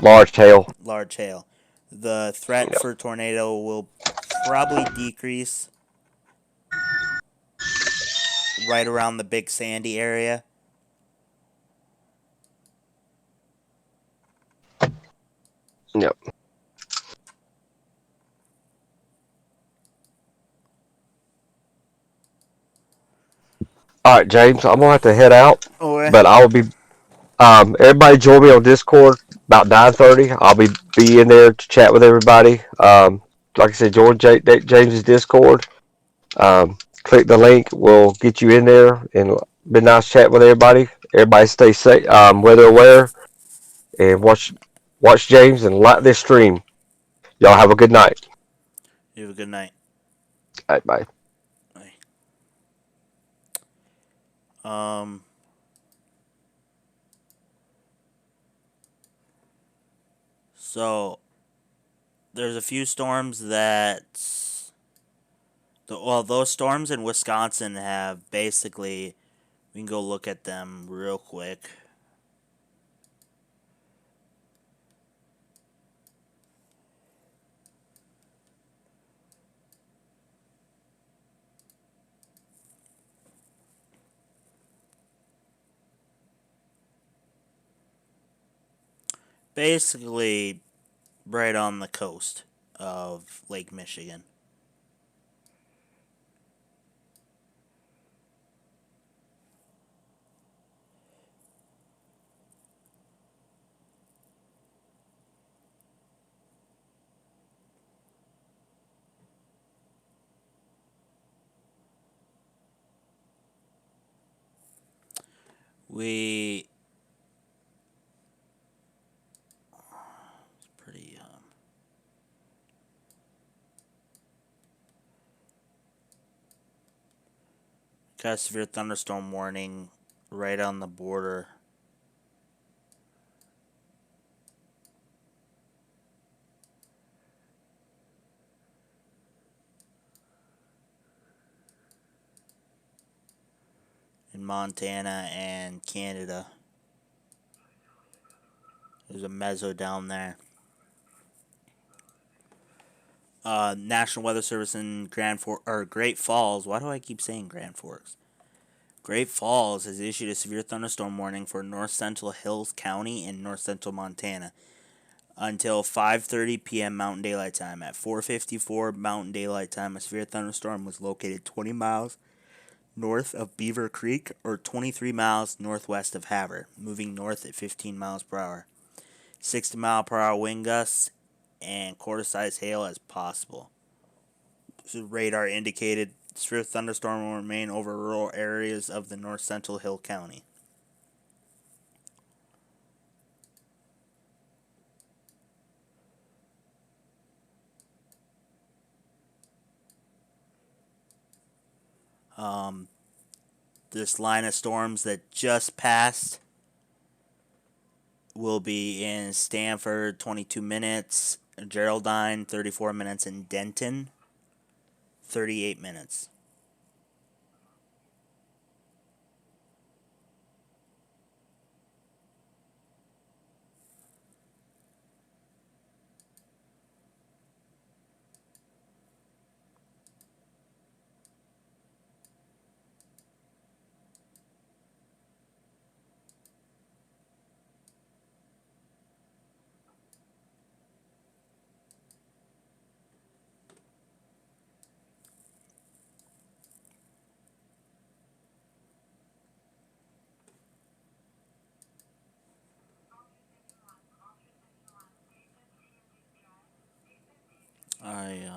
Large hail. large hail. The threat Yep. for tornado will probably decrease right around the Big Sandy area. Yep. All right, James. I'm gonna have to head out, Okay. but I will be. Everybody join me on Discord about 9:30. I'll be in there to chat with everybody. Like I said, join James's Discord. Click the link. We'll get you in there and be nice chat with everybody. Everybody stay safe, weather aware, and watch James and like this stream. Y'all have a good night. You have a good night. All right, bye. Bye. Um. So there's a few storms that. Well, those storms in Wisconsin have basically. We can go look at them real quick. Basically, right on the coast of Lake Michigan. We Got a severe thunderstorm warning right on the border. In Montana and Canada. There's a mezzo down there. National Weather Service in Great Falls. Why do I keep saying Grand Forks? Great Falls has issued a severe thunderstorm warning for North Central Hills County in North Central Montana until 5:30 p.m. Mountain Daylight Time. At 4:54 Mountain Daylight Time, a severe thunderstorm was located 20 miles north of Beaver Creek or 23 miles northwest of Havre, moving north at 15 miles per hour. 60-mile-per-hour wind gusts and quarter-size hail as possible. So radar indicated severe thunderstorm will remain over rural areas of the North Central Hill County. This line of storms that just passed will be in Stanford, 22 minutes, Geraldine, 34 minutes, and Denton, 38 minutes. I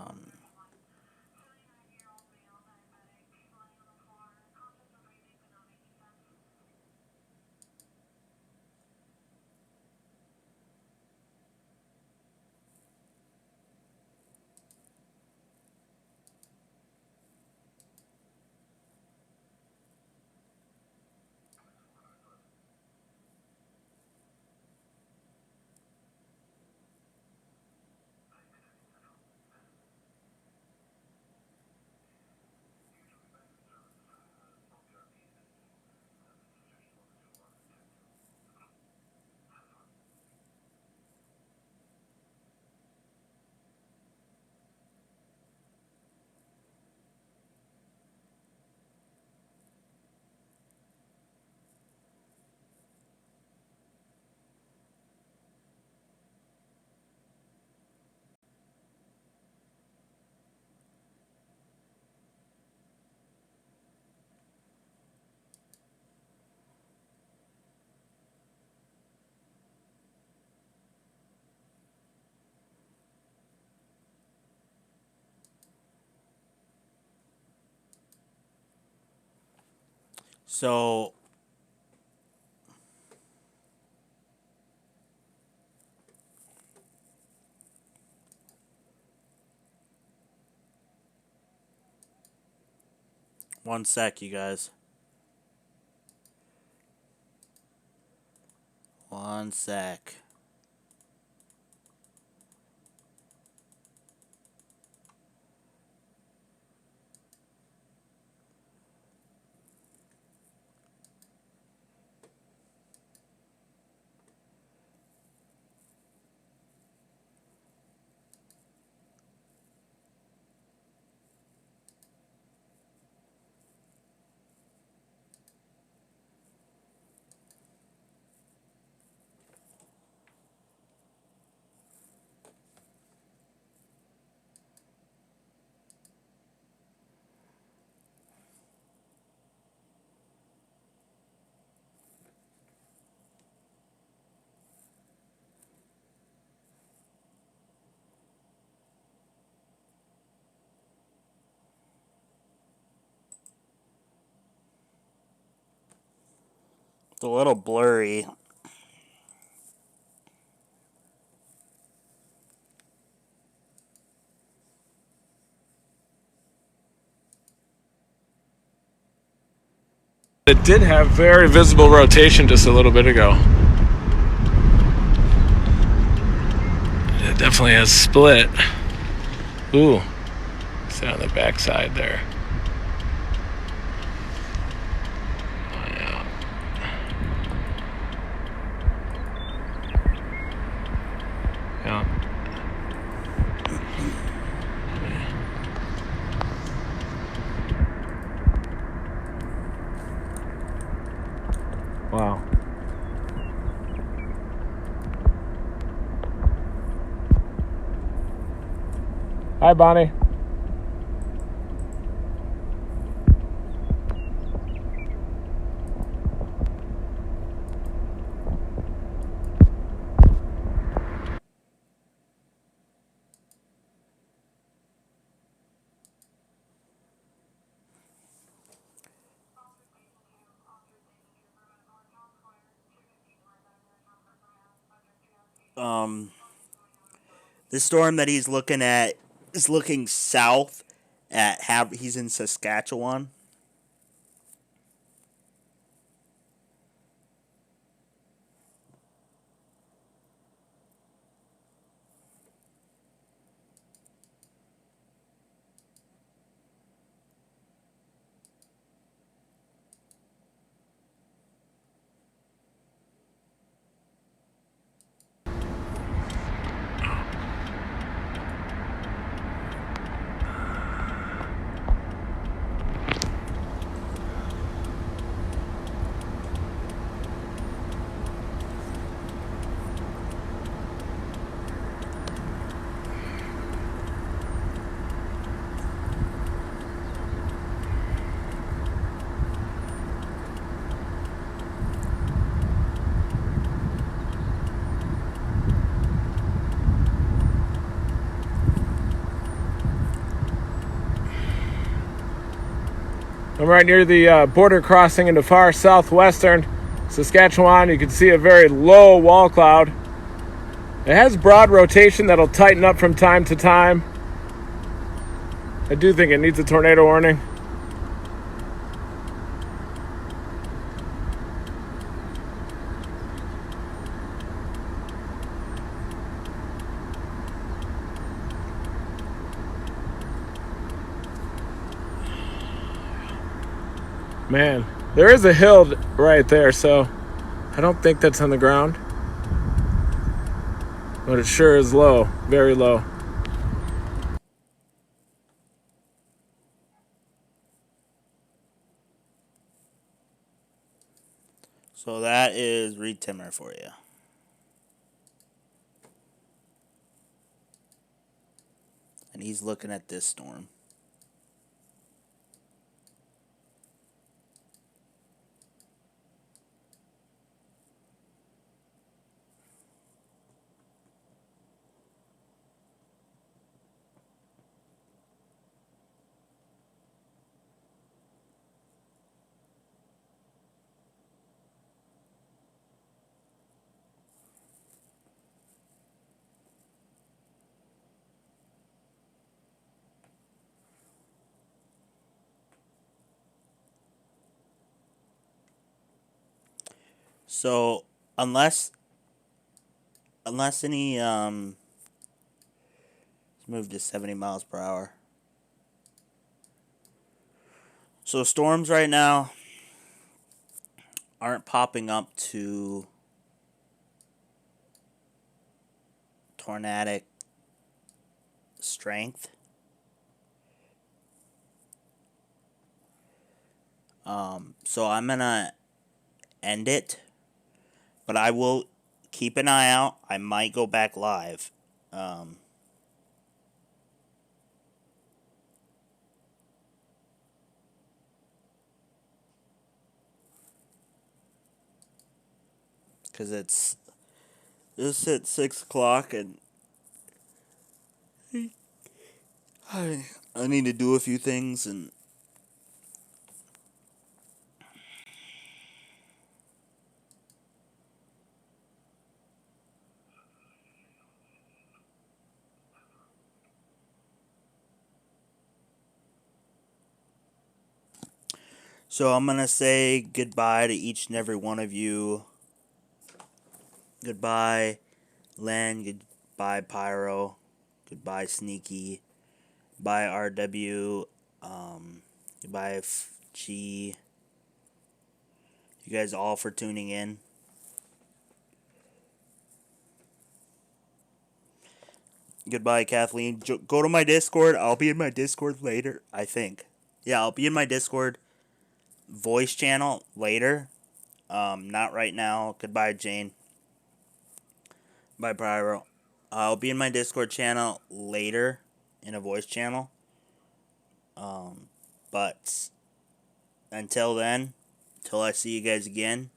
so one sec, you guys. One sec. It's a little blurry. It did have very visible rotation just a little bit ago. It definitely has split. Ooh, it's on the backside there. Oh, yeah. Yeah. Wow. Hi, Bonnie. The storm that he's looking at is looking south at he's in Saskatchewan. I'm right near the border crossing into far southwestern Saskatchewan. You can see a very low wall cloud. It has broad rotation that'll tighten up from time to time. I do think it needs a tornado warning. Man, there is a hill right there, so I don't think that's on the ground. But it sure is low, very low. So that is Reed Timmer for you. And he's looking at this storm. So unless any move to 70 miles per hour. So storms right now aren't popping up to tornadic strength. So I'm gonna end it, but I will keep an eye out. I might go back live. Because it's at 6 o'clock and I need to do a few things and So I'm going to say goodbye to each and every one of you. Goodbye, Len. Goodbye, Pyro. Goodbye, Sneaky. Goodbye, RW. Goodbye, G. You guys all for tuning in. Goodbye, Kathleen. Go to my Discord. I'll be in my Discord later, I think. Yeah, I'll be in my Discord voice channel later. Not right now. Goodbye, Jane. Bye, Pyro. I'll be in my Discord channel later in a voice channel. But until then, until I see you guys again,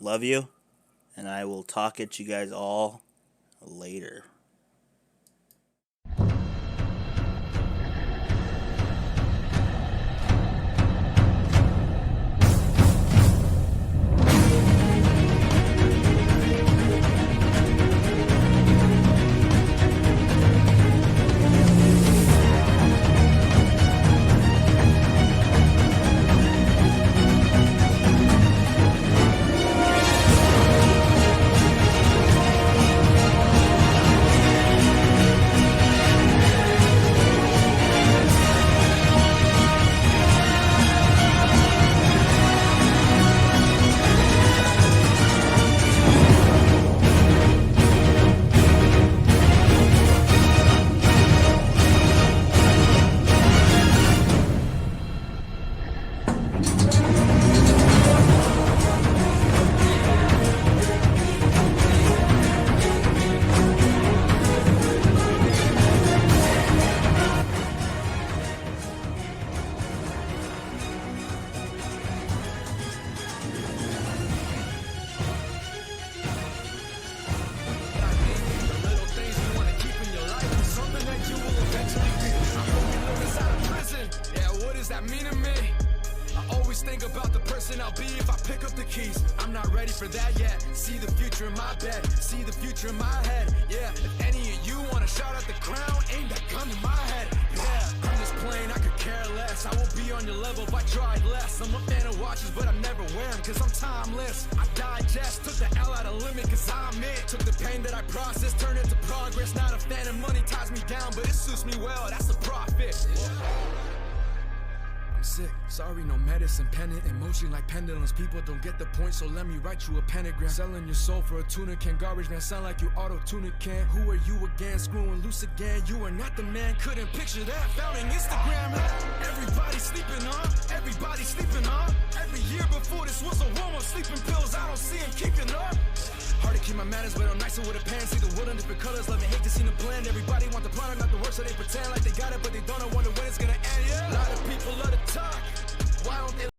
love you, and I will talk at you guys all later. I'll be if I pick up the keys. I'm not ready for that yet. See the future in my bed, see the future in my head. Yeah, if any of you wanna shout out the crown, aim that gun in my head. Yeah, I'm just playing, I could care less. I won't be on your level if I tried less. I'm a fan of watches, but I never wear them, cause I'm timeless. I digest, took the L out of limit, cause I'm it. Took the pain that I processed, turned it to progress. Not a fan of money, ties me down, but it suits me well, that's the profit. I'm sick, sorry, no medicine, pennant in motion like pendulums. People don't get the point, so let me write you a pentagram. Selling your soul for a tuna can, garbage man, sound like you auto-tuna can. Who are you again, screwing loose again? You are not the man, couldn't picture that, found in Instagram. Everybody sleeping on, everybody sleeping on. Every year before this was a room of sleeping pills, I don't see him keeping up. Hard to keep my manners, but I'm nicer with a pen. See the world in different colors, love and hate to see them blend. Everybody want the product, not the work, so they pretend like they got it, but they don't know